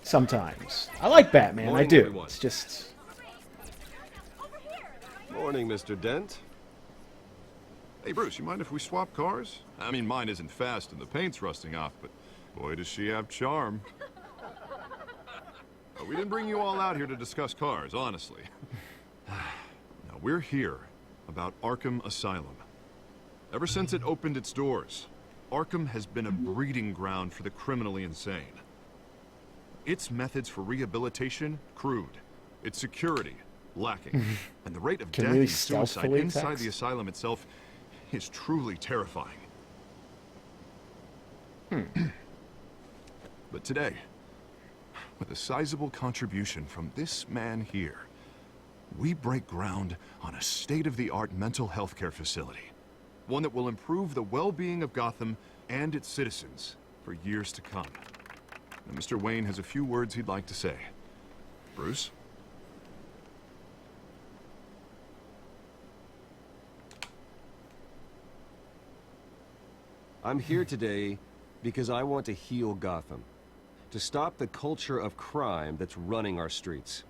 sometimes. I like Batman, Morning, I do. everyone. It's just... Morning, Mr. Dent. Hey, Bruce, you mind if we swap cars? I mean, mine isn't fast and the paint's rusting off, but boy, does she have charm. We didn't bring you all out here to discuss cars, honestly. Now, we're here about Arkham Asylum. Ever since it opened its doors, Arkham has been a breeding ground for the criminally insane. Its methods for rehabilitation, crude. Its security, lacking. And the rate of Can death really and suicide stealthily inside text? the asylum itself is truly terrifying. But today, with a sizable contribution from this man here, we break ground on a state-of-the-art mental health care facility. One that will improve the well-being of Gotham and its citizens for years to come. And Mr. Wayne has a few words he'd like to say. Bruce? I'm here today because I want to heal Gotham. to stop the culture of crime that's running our streets.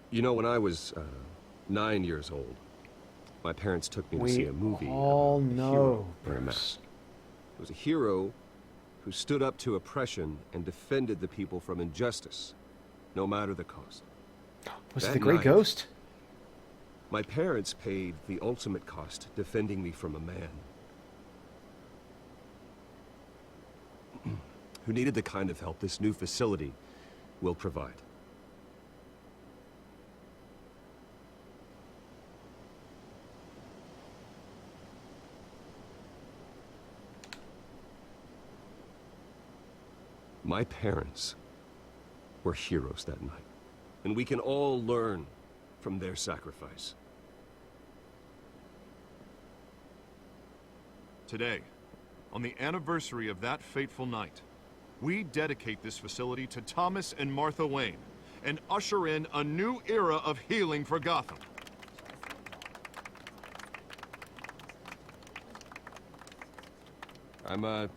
You know, when I was 9 years old, my parents took me to see a movie. All about a know. hero wearing a mask. It was a hero who stood up to oppression and defended the people from injustice, no matter the cost. Was it That the Grey night, Ghost? My parents paid the ultimate cost defending me from a man who needed the kind of help this new facility will provide. My parents were heroes that night, and we can all learn from their sacrifice. Today, on the anniversary of that fateful night, we dedicate this facility to Thomas and Martha Wayne and usher in a new era of healing for Gotham. I'm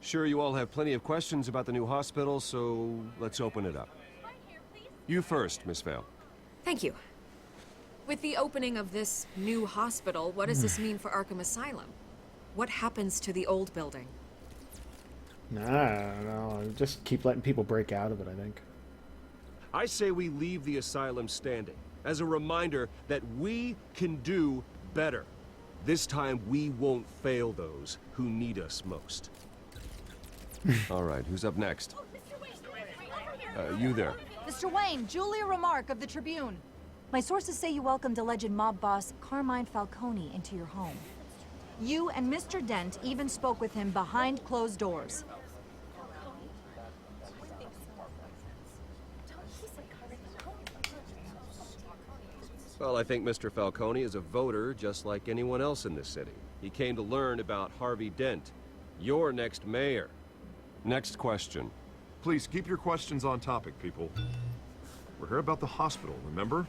sure you all have plenty of questions about the new hospital, so let's open it up. You first, Miss Vale. Thank you. With the opening of this new hospital, what does this mean for Arkham Asylum? What happens to the old building? Nah, I don't know. Just keep letting people break out of it, I think. I say we leave the asylum standing as a reminder that we can do better. This time we won't fail those who need us most. All right, who's up next? You there. Mr. Wayne, Julia Remark of the Tribune. My sources say you welcomed alleged mob boss Carmine Falcone into your home. You and Mr. Dent even spoke with him behind closed doors. Well, I think Mr. Falcone is a voter just like anyone else in this city. He came to learn about Harvey Dent, your next mayor. Next question. Please keep your questions on topic, people. We're here about the hospital, remember?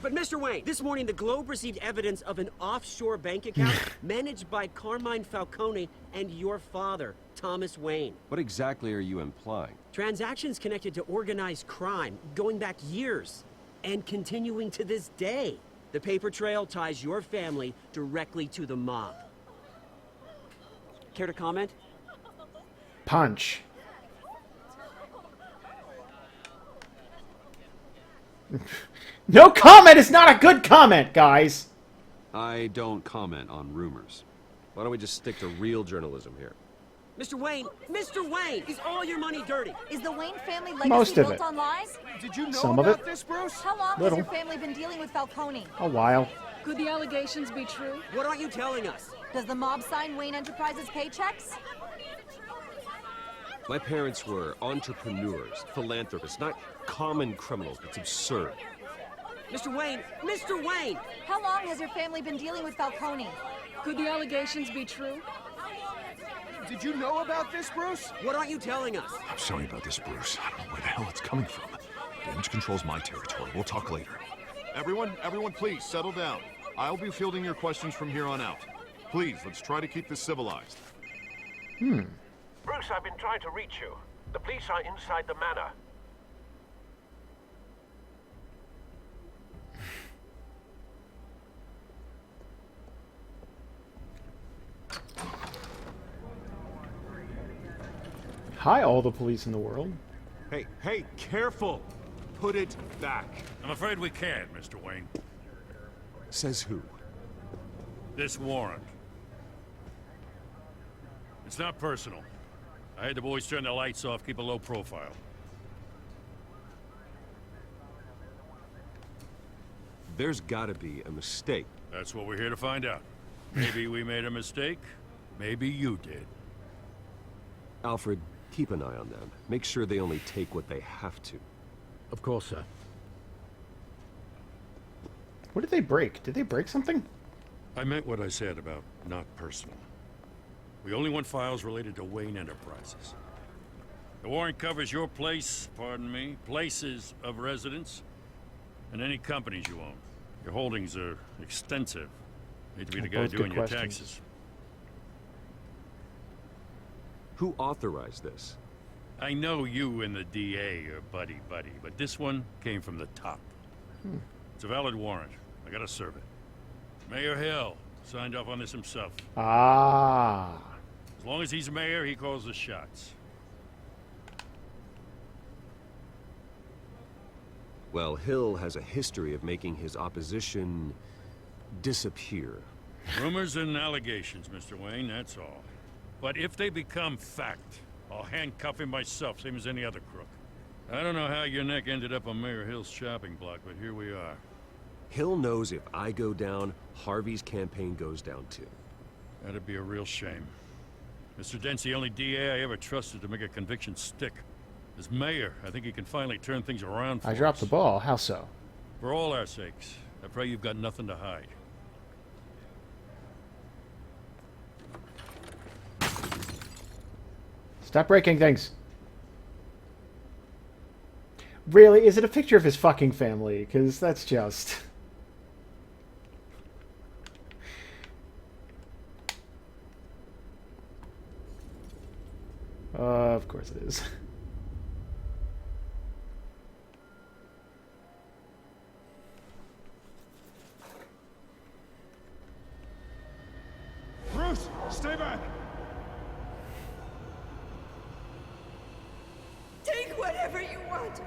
But Mr. Wayne, this morning the Globe received evidence of an offshore bank account managed by Carmine Falcone and your father, Thomas Wayne. What exactly are you implying? Transactions connected to organized crime going back years and continuing to this day. The paper trail ties your family directly to the mob. Care to comment? Punch. No comment is not a good comment, guys. I don't comment on rumors. Why don't we just stick to real journalism here? Mr. Wayne, is all your money dirty? Is the Wayne family legacy Most of built it. on lies? Did you know Some of about it. this, Bruce? How long Little. has your family been dealing with Falcone? A while. Could the allegations be true? What aren't you telling us? Does the mob sign Wayne Enterprises paychecks? My parents were entrepreneurs, philanthropists, not common criminals. It's absurd. Mr. Wayne! How long has your family been dealing with Falcone? Could the allegations be true? Did you know about this, Bruce? What aren't you telling us? I'm sorry about this, Bruce. I don't know where the hell it's coming from. Damage control's my territory. We'll talk later. Everyone, please, settle down. I'll be fielding your questions from here on out. Please, let's try to keep this civilized. Bruce, I've been trying to reach you. The police are inside the manor. Hi, all the police in the world. Hey, careful! Put it back. I'm afraid we can't, Mr. Wayne. Says who? This warrant. It's not personal. I had the boys turn the lights off, keep a low profile. There's gotta be a mistake. That's what we're here to find out. Maybe we made a mistake. Maybe you did. Alfred, keep an eye on them. Make sure they only take what they have to. Of course, sir. What did they break? Did they break something? I meant what I said about not personal. We only want files related to Wayne Enterprises. The warrant covers your place, pardon me, places of residence, and any companies you own. Your holdings are extensive. Need to be the guy Both good doing your questions. taxes. Who authorized this? I know you and the DA are buddy-buddy, but this one came from the top. It's a valid warrant. I gotta serve it. Mayor Hill signed off on this himself. Ah. As long as he's mayor, he calls the shots. Well, Hill has a history of making his opposition disappear. Rumors and allegations, Mr. Wayne, that's all. But if they become fact, I'll handcuff him myself, same as any other crook. I don't know how your neck ended up on Mayor Hill's shopping block, but here we are. Hill knows if I go down, Harvey's campaign goes down too. That'd be a real shame. Mr. Dent's the only DA I ever trusted to make a conviction stick. As mayor, I think he can finally turn things around for I dropped us. the ball. How so? For all our sakes, I pray you've got nothing to hide. Stop breaking things. Really? Is it a picture of his fucking family? Because that's just... of course it is. Bruce, stay back! Take whatever you want.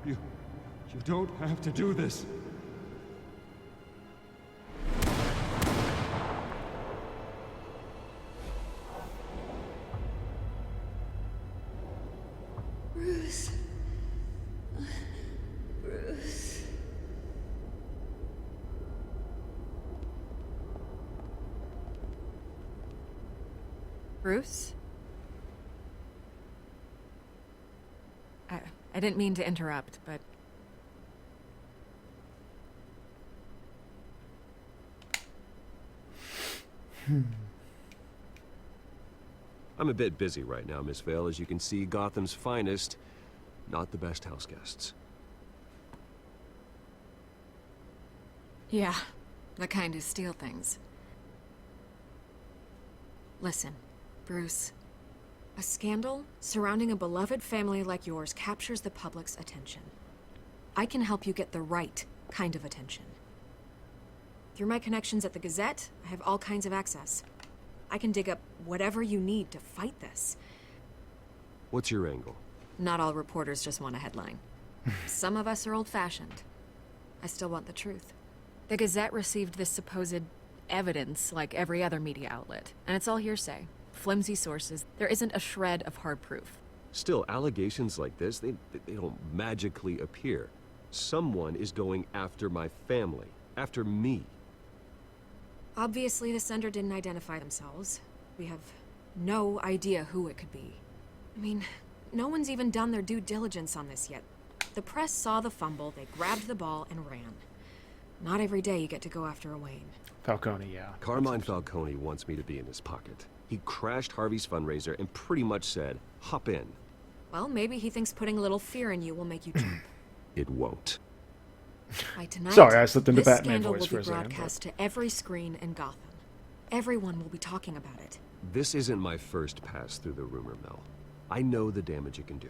You don't have to do this. Bruce. Bruce. Bruce? I didn't mean to interrupt, but... I'm a bit busy right now, Miss Vale. As you can see, Gotham's finest, not the best house guests. Yeah, the kind who steal things. Listen, Bruce. A scandal surrounding a beloved family like yours captures the public's attention. I can help you get the right kind of attention. Through my connections at the Gazette, I have all kinds of access. I can dig up whatever you need to fight this. What's your angle? Not all reporters just want a headline. Some of us are old-fashioned. I still want the truth. The Gazette received this supposed evidence like every other media outlet, and it's all hearsay. Flimsy sources. There isn't a shred of hard proof. Still, allegations like this, they don't magically appear. Someone is going after my family, after me. Obviously, the sender didn't identify themselves. We have no idea who it could be. I mean, no one's even done their due diligence on this yet. The press saw the fumble, they grabbed the ball and ran. Not every day you get to go after a Wayne. Falcone, yeah. Carmine Falcone wants me to be in his pocket. He crashed Harvey's fundraiser and pretty much said, hop in. Well, maybe he thinks putting a little fear in you will make you jump. It won't. By tonight, Sorry, I slipped into this Batman scandal voice will for be a second, but- broadcast to every screen in Gotham. Everyone will be talking about it. This isn't my first pass through the rumor mill. I know the damage it can do.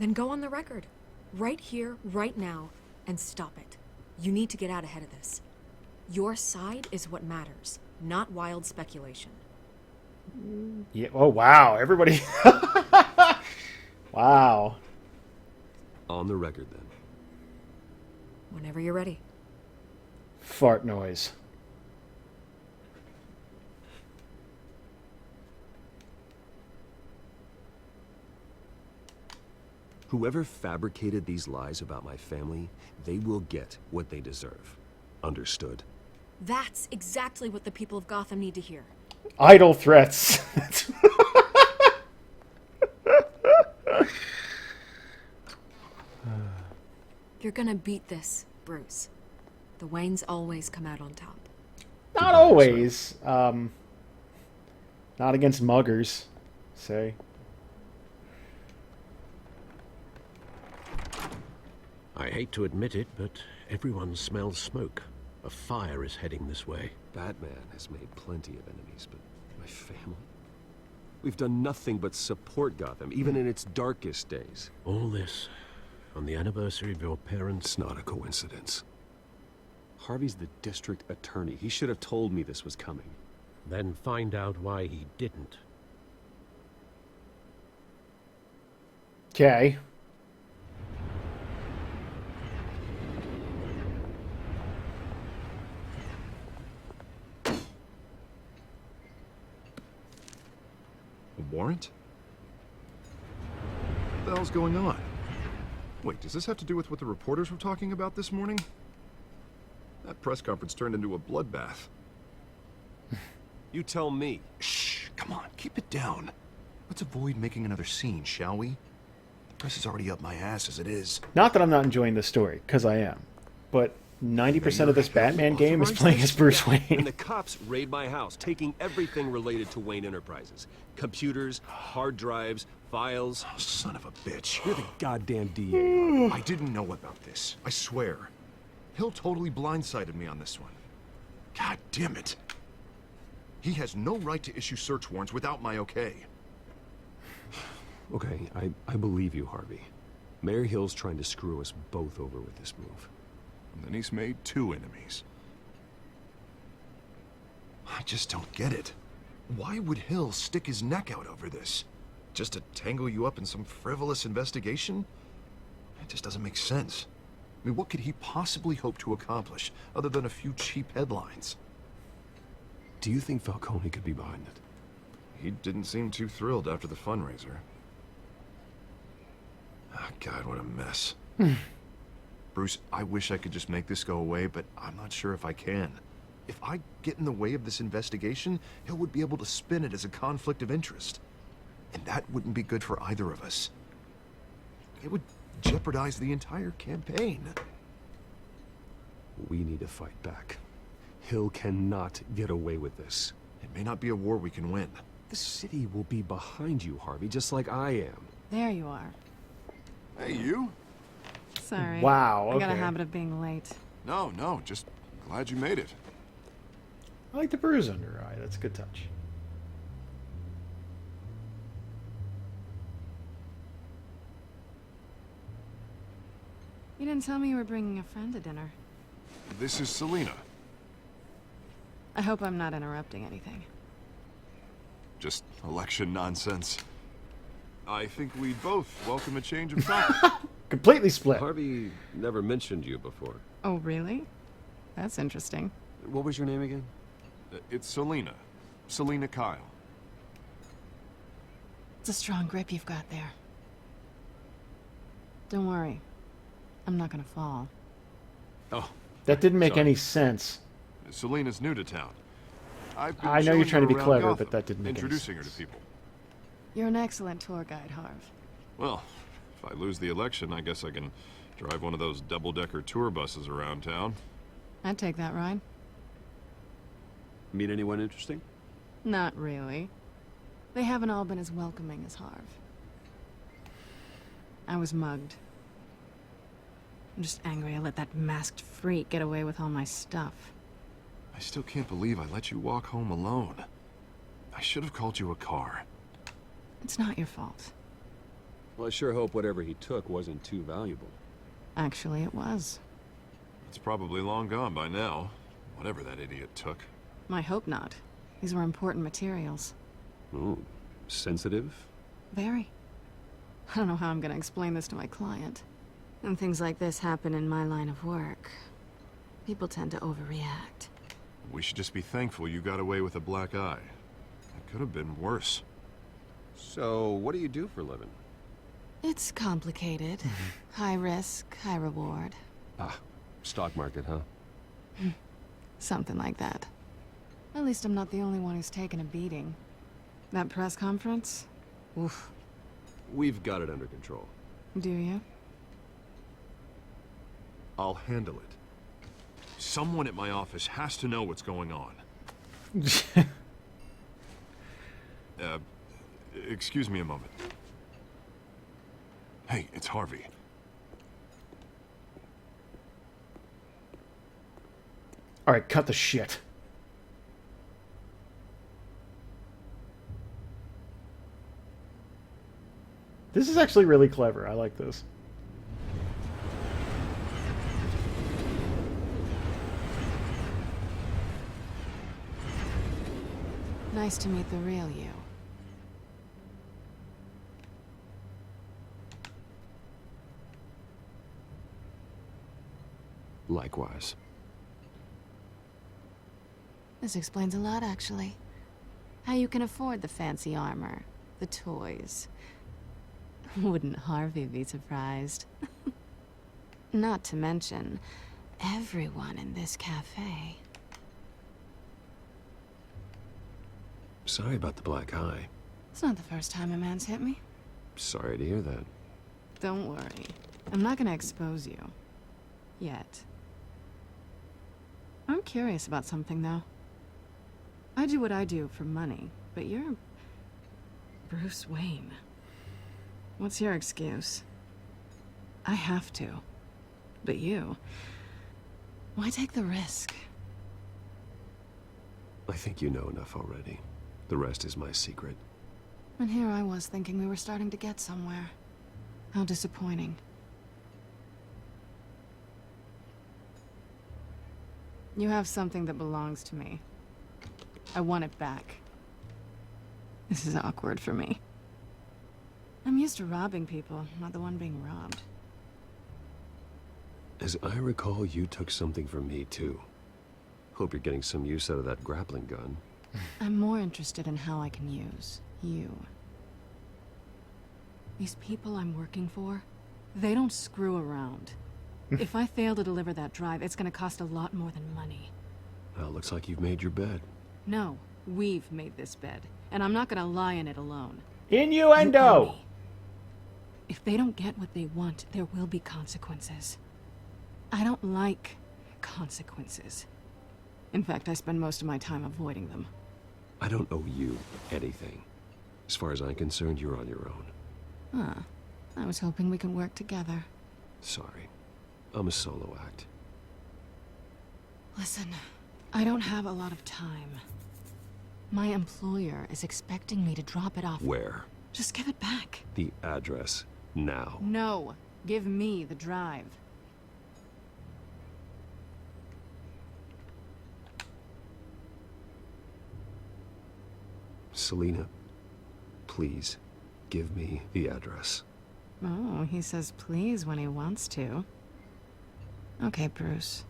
Then go on the record. Right here, right now, and stop it. You need to get out ahead of this. Your side is what matters, not wild speculation. Yeah. Oh, wow. Everybody. Wow. On the record, then. Whenever you're ready. Fart noise. Whoever fabricated these lies about my family, they will get what they deserve. Understood? That's exactly what the people of Gotham need to hear. Idle threats. You're gonna beat this, Bruce. The Waynes always come out on top. Not always. Not against muggers, say. I hate to admit it, but everyone smells smoke. A fire is heading this way. Batman has made plenty of enemies, but my family? We've done nothing but support Gotham, even in its darkest days. All this on the anniversary of your parents'... It's not a coincidence. Harvey's the district attorney. He should have told me this was coming. Then find out why he didn't. Okay. A warrant? What the hell's going on? Wait, does this have to do with what the reporters were talking about this morning? That press conference turned into a bloodbath. You tell me. Shh, come on, keep it down. Let's avoid making another scene, shall we? The press is already up my ass as it is. Not that I'm not enjoying this story, because I am. But 90% of this Batman game is playing as Bruce And Wayne. the cops raid my house, taking everything related to Wayne Enterprises. Computers, hard drives, files. Oh, son of a bitch. You're the goddamn DA. I didn't know about this, I swear. Hill totally blindsided me on this one. God damn it. He has no right to issue search warrants without my okay. Okay, I believe you, Harvey. Mayor Hill's trying to screw us both over with this move. And then he's made 2 enemies. I just don't get it. Why would Hill stick his neck out over this? Just to tangle you up in some frivolous investigation? It just doesn't make sense. I mean, what could he possibly hope to accomplish other than a few cheap headlines? Do you think Falcone could be behind it? He didn't seem too thrilled after the fundraiser. Ah, God, what a mess. Bruce, I wish I could just make this go away, but I'm not sure if I can. If I get in the way of this investigation, Hill would be able to spin it as a conflict of interest. And that wouldn't be good for either of us. It would jeopardize the entire campaign. We need to fight back. Hill cannot get away with this. It may not be a war we can win. The city will be behind you, Harvey, just like I am. There you are. Hey, you? Sorry. Wow, I got a okay. habit of being late. No, just glad you made it. I like the bruise under her eye. That's a good touch. You didn't tell me you were bringing a friend to dinner. This is Selina. I hope I'm not interrupting anything. Just election nonsense. I think we both welcome a change of topic. Completely split. Harvey never mentioned you before. Oh, really? That's interesting. What was your name again? It's Selina. Selina Kyle. It's a strong grip you've got there. Don't worry. I'm not gonna fall. Oh. That didn't make Sorry. any sense. Selina's new to town. I've been I know you're showing trying to her be around clever, Gotham, but that didn't make any introducing her sense. to people. You're an excellent tour guide, Harv. Well, if I lose the election, I guess I can drive one of those double-decker tour buses around town. I'd take that ride. Meet anyone interesting? Not really. They haven't all been as welcoming as Harv. I was mugged. I'm just angry I let that masked freak get away with all my stuff. I still can't believe I let you walk home alone. I should have called you a car. It's not your fault. Well, I sure hope whatever he took wasn't too valuable. Actually, it was. It's probably long gone by now, whatever that idiot took. I hope not. These were important materials. Oh, sensitive? Very. I don't know how I'm gonna explain this to my client. And things like this happen in my line of work. People tend to overreact. We should just be thankful you got away with a black eye. It could have been worse. So, what do you do for a living? It's complicated. High risk, high reward. Ah, stock market, huh? Something like that. At least I'm not the only one who's taken a beating. That press conference? Oof. We've got it under control. Do you? I'll handle it. Someone at my office has to know what's going on. Excuse me a moment. Hey, it's Harvey. Alright, cut the shit. This is actually really clever. I like this. Nice to meet the real you. Likewise. This explains a lot, actually. How you can afford the fancy armor, the toys. Wouldn't Harvey be surprised? Not to mention, everyone in this cafe. Sorry about the black eye. It's not the first time a man's hit me. Sorry to hear that. Don't worry. I'm not gonna expose you. Yet. I'm curious about something, though. I do what I do for money, but you're Bruce Wayne. What's your excuse? I have to. But you... why take the risk? I think you know enough already. The rest is my secret. And here I was thinking we were starting to get somewhere. How disappointing. You have something that belongs to me. I want it back. This is awkward for me. I'm used to robbing people, not the one being robbed. As I recall, you took something from me, too. Hope you're getting some use out of that grappling gun. I'm more interested in how I can use you. These people I'm working for, they don't screw around. If I fail to deliver that drive, it's gonna cost a lot more than money. Well, looks like you've made your bed. No, we've made this bed, and I'm not gonna lie in it alone. Innuendo! You owe me. If they don't get what they want, there will be consequences. I don't like consequences. In fact, I spend most of my time avoiding them. I don't owe you anything. As far as I'm concerned, you're on your own. Huh. I was hoping we could work together. Sorry. I'm a solo act. Listen, I don't have a lot of time. My employer is expecting me to drop it off. Where? Just give it back. The address. Now. No. Give me the drive. Selina, please, give me the address. Oh, he says please when he wants to. Okay, Bruce.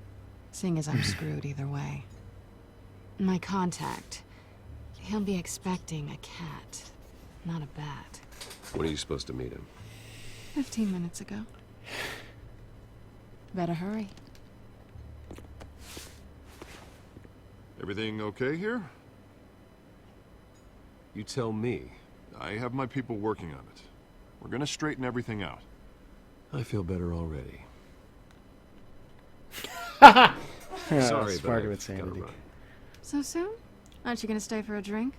Seeing as I'm screwed either way. My contact. He'll be expecting a cat, not a bat. When are you supposed to meet him? 15 minutes ago. Better hurry. Everything okay here? You tell me. I have my people working on it. We're gonna straighten everything out. I feel better already. Sorry, spark of insanity. So soon? Aren't you gonna stay for a drink?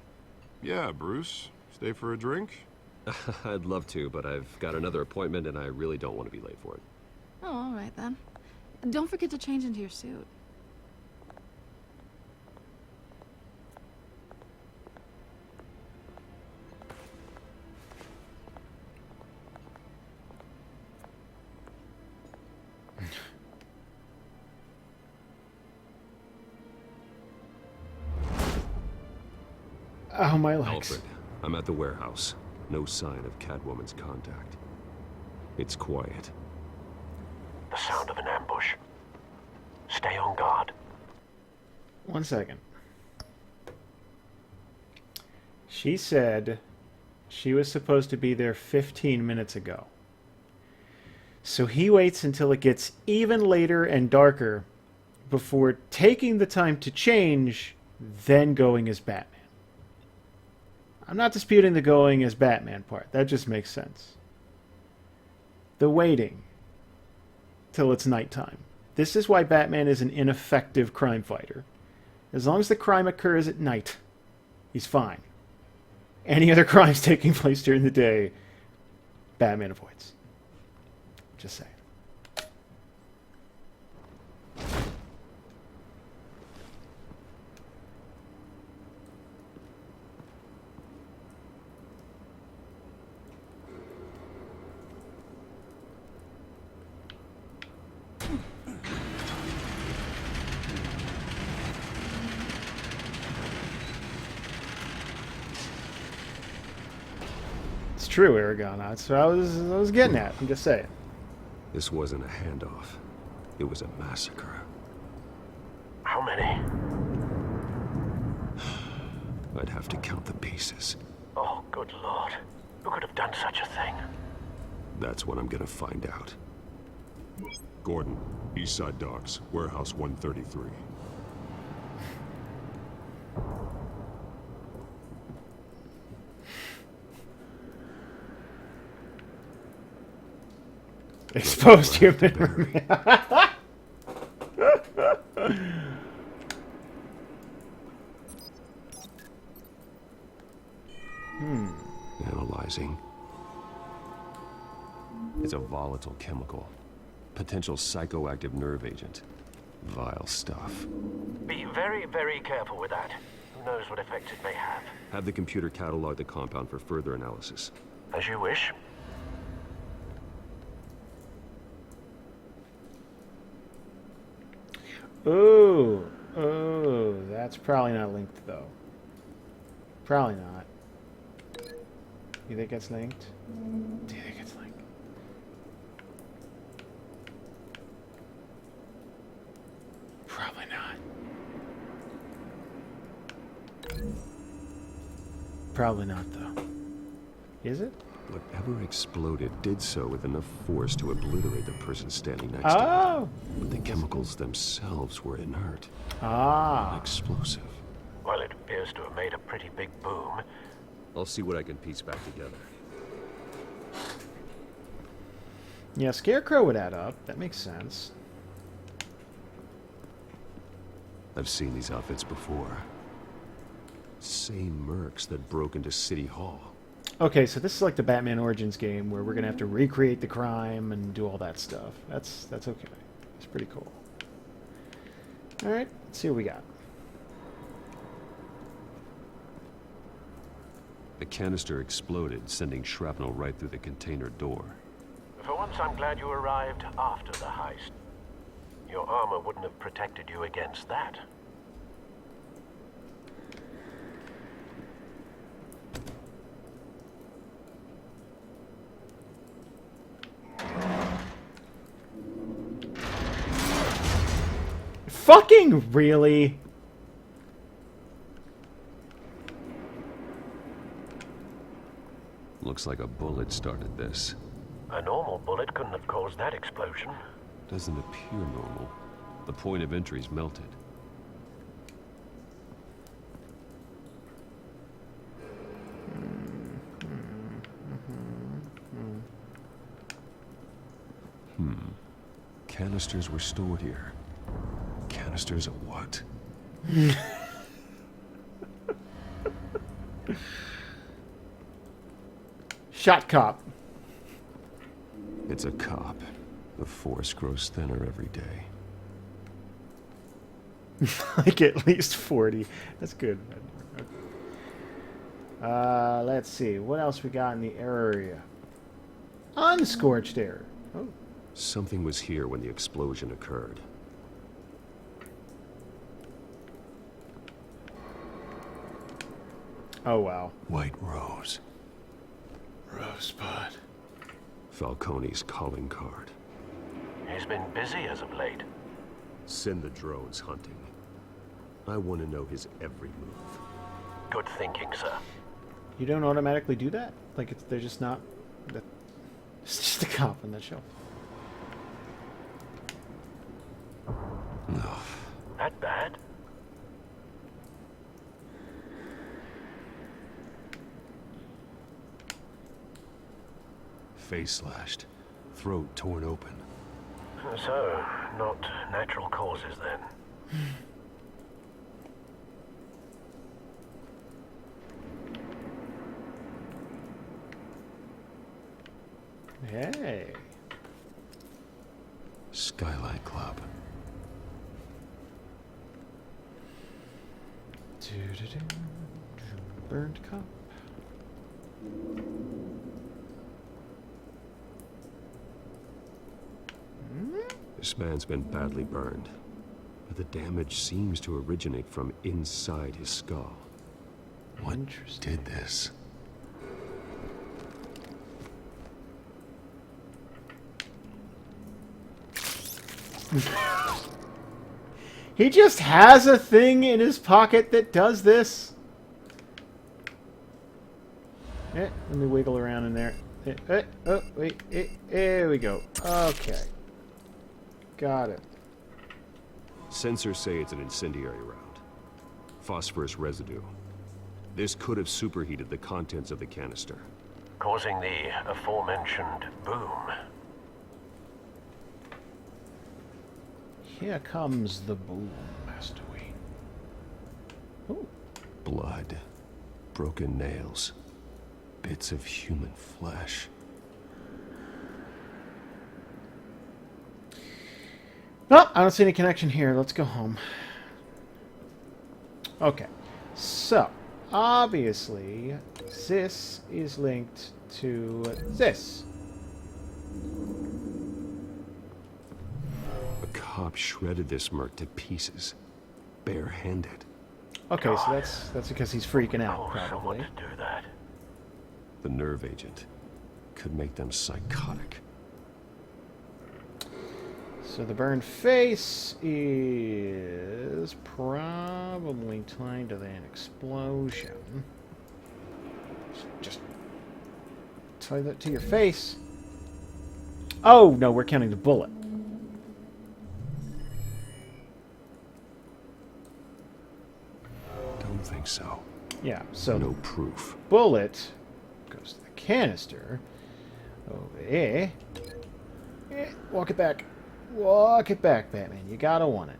Yeah, Bruce. Stay for a drink? I'd love to, but I've got another appointment and I really don't want to be late for it. Oh, all right then. Don't forget to change into your suit. Oh, my legs. Alfred, I'm at the warehouse. No sign of Catwoman's contact. It's quiet. The sound of an ambush. Stay on guard. 1 second. She said she was supposed to be there 15 minutes ago. So he waits until it gets even later and darker before taking the time to change, then going as Batman. I'm not disputing the going as Batman part. That just makes sense. The waiting till it's nighttime. This is why Batman is an ineffective crime fighter. As long as the crime occurs at night, he's fine. Any other crimes taking place during the day, Batman avoids. Just saying. true, Aragon. That's what I was getting at. I'm just saying. This wasn't a handoff. It was a massacre. How many? I'd have to count the pieces. Oh, good lord. Who could have done such a thing? That's what I'm gonna find out. Gordon, Eastside Docks, Warehouse 133. Exposed human. Analyzing. It's a volatile chemical. Potential psychoactive nerve agent. Vile stuff. Be very, very careful with that. Who knows what effect it may have. Have the computer catalog the compound for further analysis. As you wish. Ooh, that's probably not linked though. Probably not. You think it's linked? Do you think it's linked? Probably not. Probably not though. Is it? Whatever exploded did so with enough force to obliterate the person standing next to it. But the chemicals themselves were inert. Explosive. Well, it appears to have made a pretty big boom. I'll see what I can piece back together. Yeah, Scarecrow would add up. That makes sense. I've seen these outfits before. Same mercs that broke into City Hall. Okay, so this is like the Batman Origins game where we're gonna have to recreate the crime and do all that stuff. That's okay. It's pretty cool. All right, let's see what we got. The canister exploded, sending shrapnel right through the container door. For once, I'm glad you arrived after the heist. Your armor wouldn't have protected you against that. Fucking really? Looks like a bullet started this. A normal bullet couldn't have caused that explosion. Doesn't appear normal. The point of entry's melted. Canisters were stored here. Canisters of what? Shot cop. It's a cop. The force grows thinner every day. Like at least 40. That's good. Let's see. What else we got in the area? Unscorched air. Oh. Something was here when the explosion occurred. Oh, wow. White Rose. Rosebud. Falcone's calling card. He's been busy as of late. Send the drones hunting. I want to know his every move. Good thinking, sir. You don't automatically do that? Like, they're just not... It's just a cop on that show. No. That bad? Face slashed. Throat torn open. So, not natural causes then. Hey. Skylight Club. Burned cop. This man's been badly burned, but the damage seems to originate from inside his skull. What did this? He just has a thing in his pocket that does this. Let me wiggle around in there. Oh, wait. There we go. Okay. Got it. Sensors say it's an incendiary round. Phosphorus residue. This could have superheated the contents of the canister, causing the aforementioned boom. Here comes the boom, Master Wayne. Ooh. Blood, broken nails, bits of human flesh. No, I don't see any connection here. Let's go home. Okay, so obviously this is linked to this. A cop shredded this merc to pieces, barehanded. Okay, so that's because he's freaking out, probably. Do that. The nerve agent could make them psychotic. So the burned face is probably tied to that explosion. Just tie that to your face. Oh, no, we're counting the bullet. Don't think so. Yeah, so no proof. Bullet goes to the canister. Over there. Walk it back. Walk it back, Batman. You gotta want it.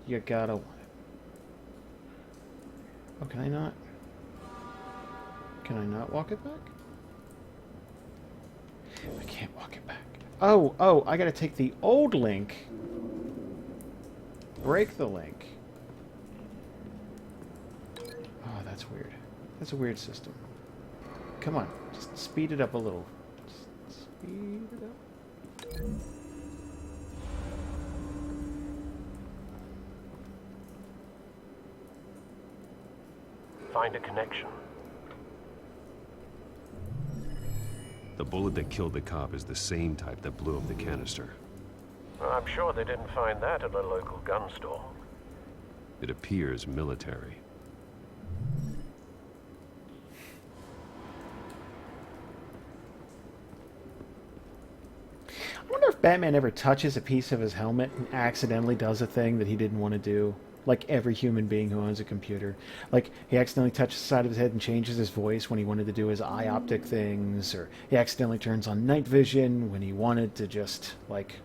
You gotta want it. Oh, can I not? Can I not walk it back? I can't walk it back. Oh, I gotta take the old link. Break the link. Oh, that's weird. That's a weird system. Come on, just speed it up a little. Just speed it up. Find a connection. The bullet that killed the cop is the same type that blew up the canister. I'm sure they didn't find that at a local gun store. It appears military. I wonder if Batman ever touches a piece of his helmet and accidentally does a thing that he didn't want to do. Like every human being who owns a computer. Like, he accidentally touches the side of his head and changes his voice when he wanted to do his eye optic things, or he accidentally turns on night vision when he wanted to just, like,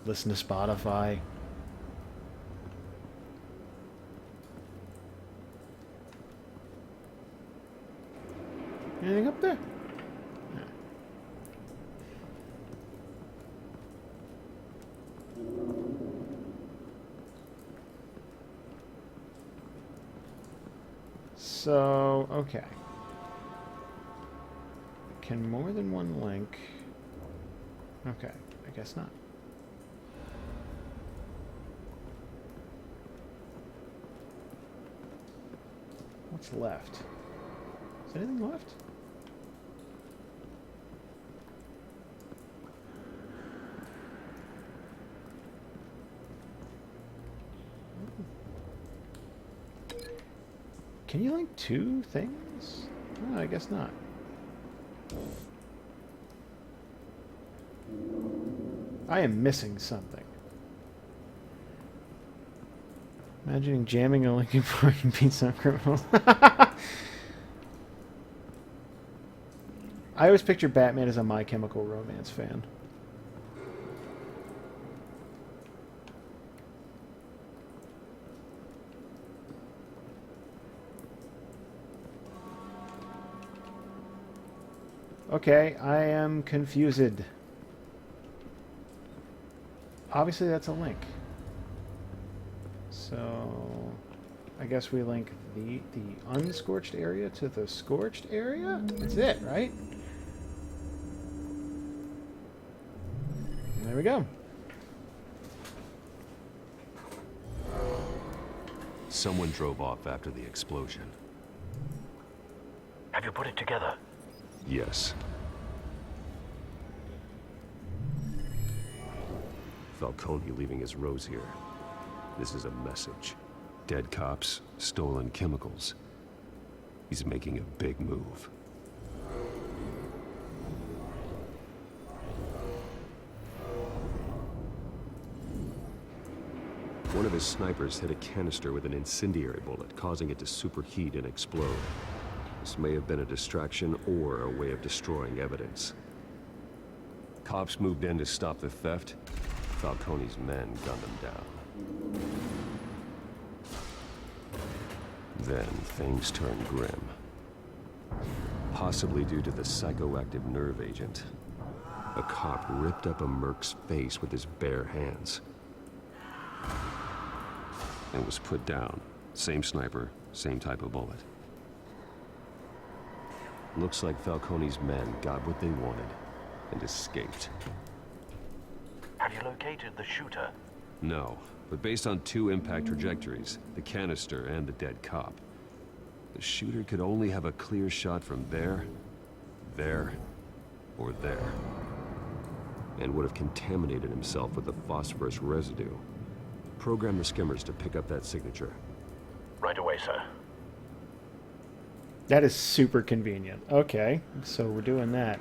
listen to Spotify. Anything up there? No. So, okay. Can more than one link... Okay, I guess not. What's left? Is anything left? Can you link two things? No, I guess not. I am missing something. Imagining jamming a link before you can beat some criminals. I always picture Batman as a My Chemical Romance fan. Okay, I am confused. Obviously that's a link. So, I guess we link the unscorched area to the scorched area? That's it, right? There we go. Someone drove off after the explosion. Have you put it together? Yes. Falcone leaving his rose here. This is a message. Dead cops, stolen chemicals. He's making a big move. One of his snipers hit a canister with an incendiary bullet, causing it to superheat and explode. This may have been a distraction or a way of destroying evidence. Cops moved in to stop the theft. Falcone's men gunned them down. Then things turned grim. Possibly due to the psychoactive nerve agent. A cop ripped up a merc's face with his bare hands. And was put down. Same sniper, same type of bullet. Looks like Falcone's men got what they wanted and escaped. Have you located the shooter? No, but based on 2 impact trajectories, the canister and the dead cop, the shooter could only have a clear shot from there, or there. And would have contaminated himself with the phosphorus residue. Program the skimmers to pick up that signature. Right away, sir. That is super convenient. Okay, so we're doing that.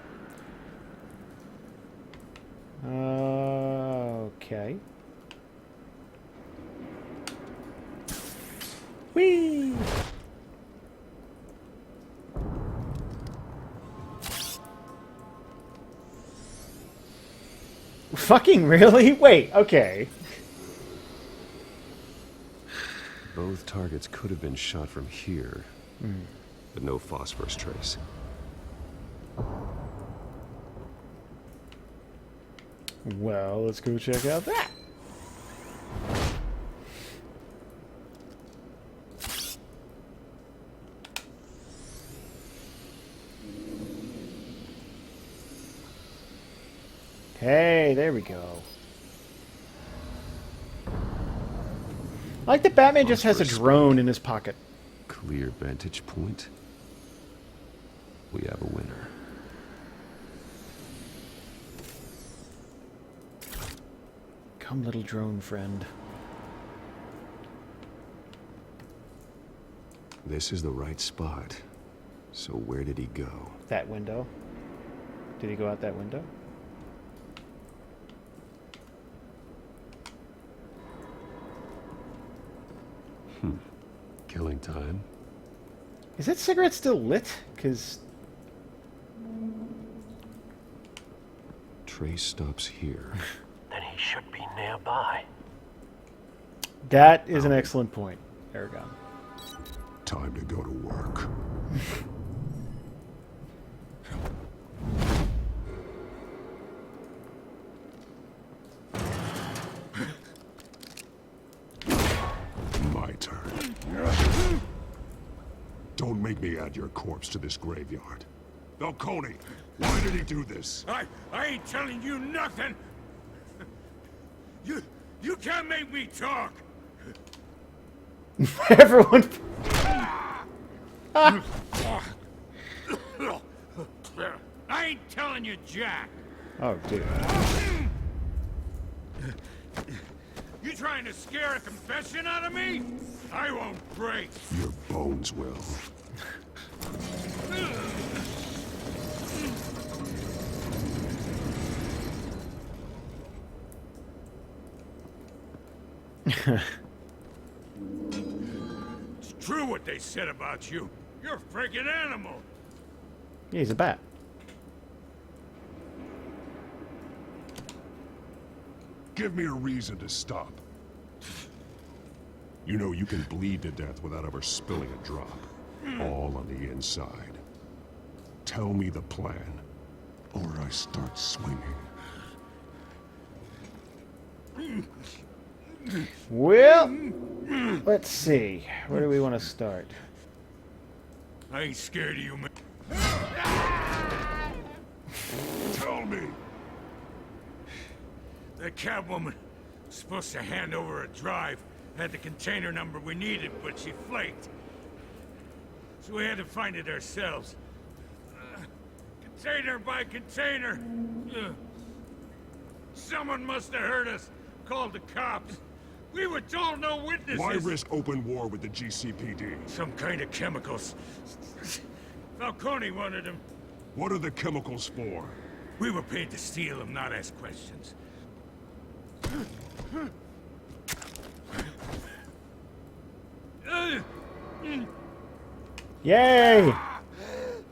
Okay. Whee! Fucking really? Wait, okay. Both targets could have been shot from here, but no phosphorus trace. Well, let's go check out that. Hey, there we go. I like that Batman just has a drone in his pocket. Clear vantage point. We have a winner. Come, little drone friend. This is the right spot. So where did he go? That window. Did he go out that window? Killing time. Is that cigarette still lit? Because Trace stops here. Then he should be nearby. that is an excellent point, Aragon. Time to go to work. My turn. Don't make me add your corpse to this graveyard. Falcone, why did he do this? I ain't telling you nothing. You can't make me talk. Everyone. I ain't telling you, Jack. Oh, dude. You trying to scare a confession out of me? I won't break. Your bones will. It's true what they said about you. You're a freaking animal. Yeah, he's a bat. Give me a reason to stop. You know you can bleed to death without ever spilling a drop. All on the inside. Tell me the plan, or I start swinging. Well, let's see. Where do we want to start? I ain't scared of you, man. Tell me. The Catwoman was supposed to hand over a drive. Had the container number we needed, but she flaked. So we had to find it ourselves. Container by container. Someone must have heard us called the cops. We were told no witnesses. Why risk open war with the GCPD? Some kind of chemicals. Falcone wanted them. What are the chemicals for? We were paid to steal them, not ask questions. Yay!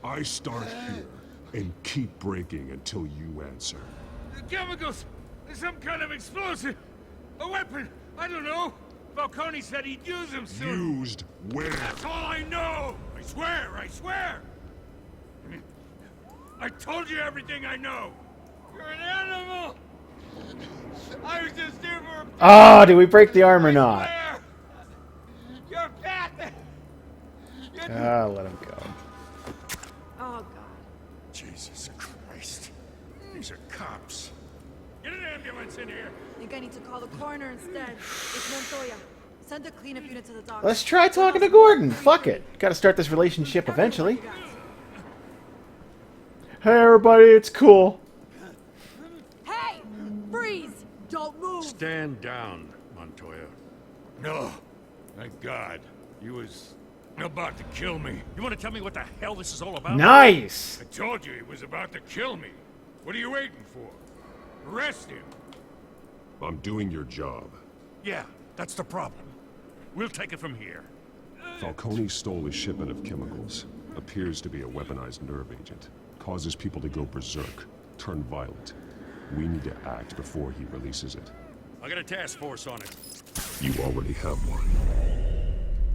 I start here and keep breaking until you answer. The chemicals! Some kind of explosive! A weapon! I don't know! Falcone said he'd use them soon! Used where? That's all I know! I swear! I swear! I told you everything I know! You're an animal! I was just here for a... Ah, did we break the arm or not? You're fat! Ah, let him go. Oh, God. Jesus Christ. These are cops. Get an ambulance in here! I think I need to call the coroner instead. It's Montoya. Send a cleanup unit to the doctor. Let's try talking to Gordon. Fuck it. Gotta start this relationship eventually. Hey, everybody, it's cool. Hey! Freeze! Don't move! Stand down, Montoya. No. Thank God. He was about to kill me. You want to tell me what the hell this is all about? Nice! I told you he was about to kill me. What are you waiting for? Arrest him. I'm doing your job. Yeah, that's the problem. We'll take it from here. Falcone stole a shipment of chemicals. Appears to be a weaponized nerve agent. Causes people to go berserk, turn violent. We need to act before he releases it. I got a task force on it. You already have one.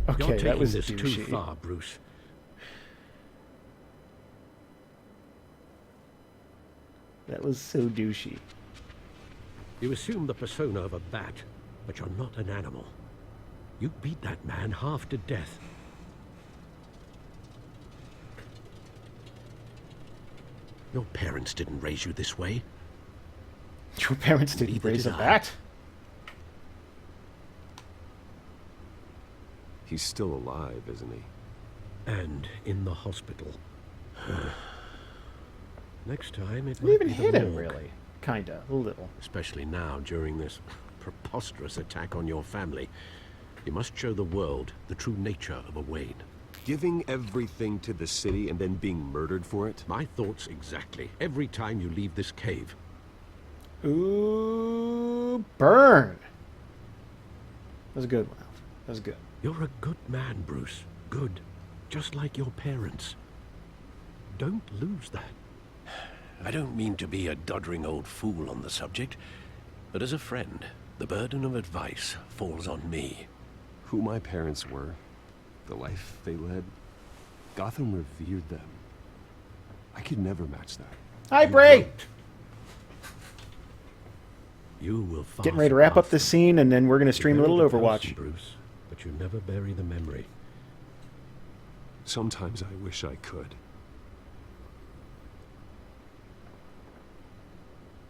Okay, You're taking that was this douchey. too far, Bruce. That was so douchey. You assume the persona of a bat, but you're not an animal. You beat that man half to death. Your parents didn't raise you this way. Your parents didn't Neither raise did a I. bat? He's still alive, isn't he? And in the hospital. Next time, it Didn't might even be the hit him, morgue. really. Kinda, a little. Especially now, during this preposterous attack on your family. You must show the world the true nature of a Wayne. Giving everything to the city and then being murdered for it? My thoughts exactly. Every time you leave this cave. Ooh, burn. That was a good one, Alf. That was good. You're a good man, Bruce. Good. Just like your parents. Don't lose that. I don't mean to be a doddering old fool on the subject, but as a friend, the burden of advice falls on me. Who my parents were, the life they led, Gotham revered them. I could never match that. Hi, Bray! You will fast Getting ready to wrap up off. this scene, and then we're going to stream a You little bury the Overwatch. person, Bruce, but you never bury the memory. Sometimes I wish I could.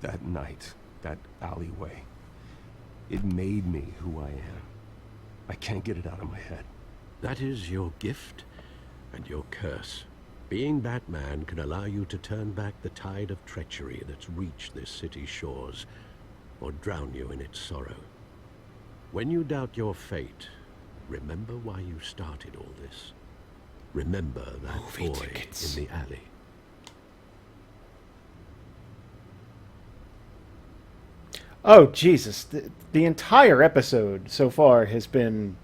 That night, that alleyway, it made me who I am. I can't get it out of my head. That is your gift and your curse. Being Batman can allow you to turn back the tide of treachery that's reached this city's shores, or drown you in its sorrow. When you doubt your fate, remember why you started all this. Remember that Movie boy tickets. in the alley. Oh, Jesus. The entire episode so far has been,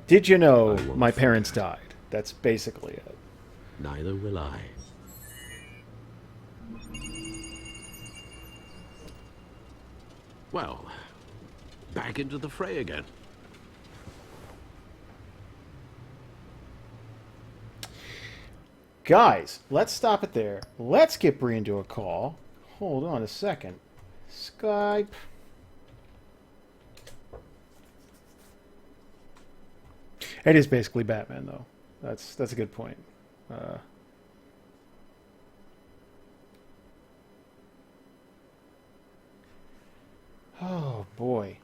did you know my parents died? That's basically it. Neither will I. Well, back into the fray again. Guys, let's stop it there. Let's get Bree into a call. Hold on a second. Skype. It is basically Batman, though. That's a good point. Oh boy.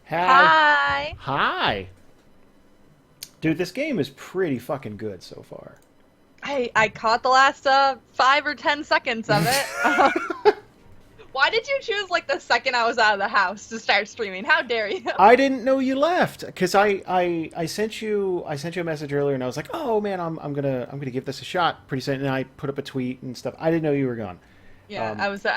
Hi. Hi. Dude, this game is pretty fucking good so far. I caught the last 5 or 10 seconds of it. Why did you choose like the second I was out of the house to start streaming? How dare you? I didn't know you left because I sent you a message earlier and I was like, oh man, I'm gonna give this a shot pretty soon, and I put up a tweet and stuff. I didn't know you were gone. Yeah, I was at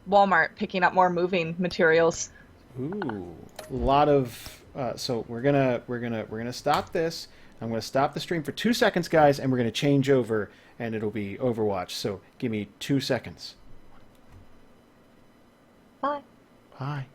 Walmart picking up more moving materials. Ooh, a lot of so we're gonna stop this. I'm gonna stop the stream for 2 seconds, guys, and we're gonna change over, and it'll be Overwatch. So give me 2 seconds. Bye. Bye.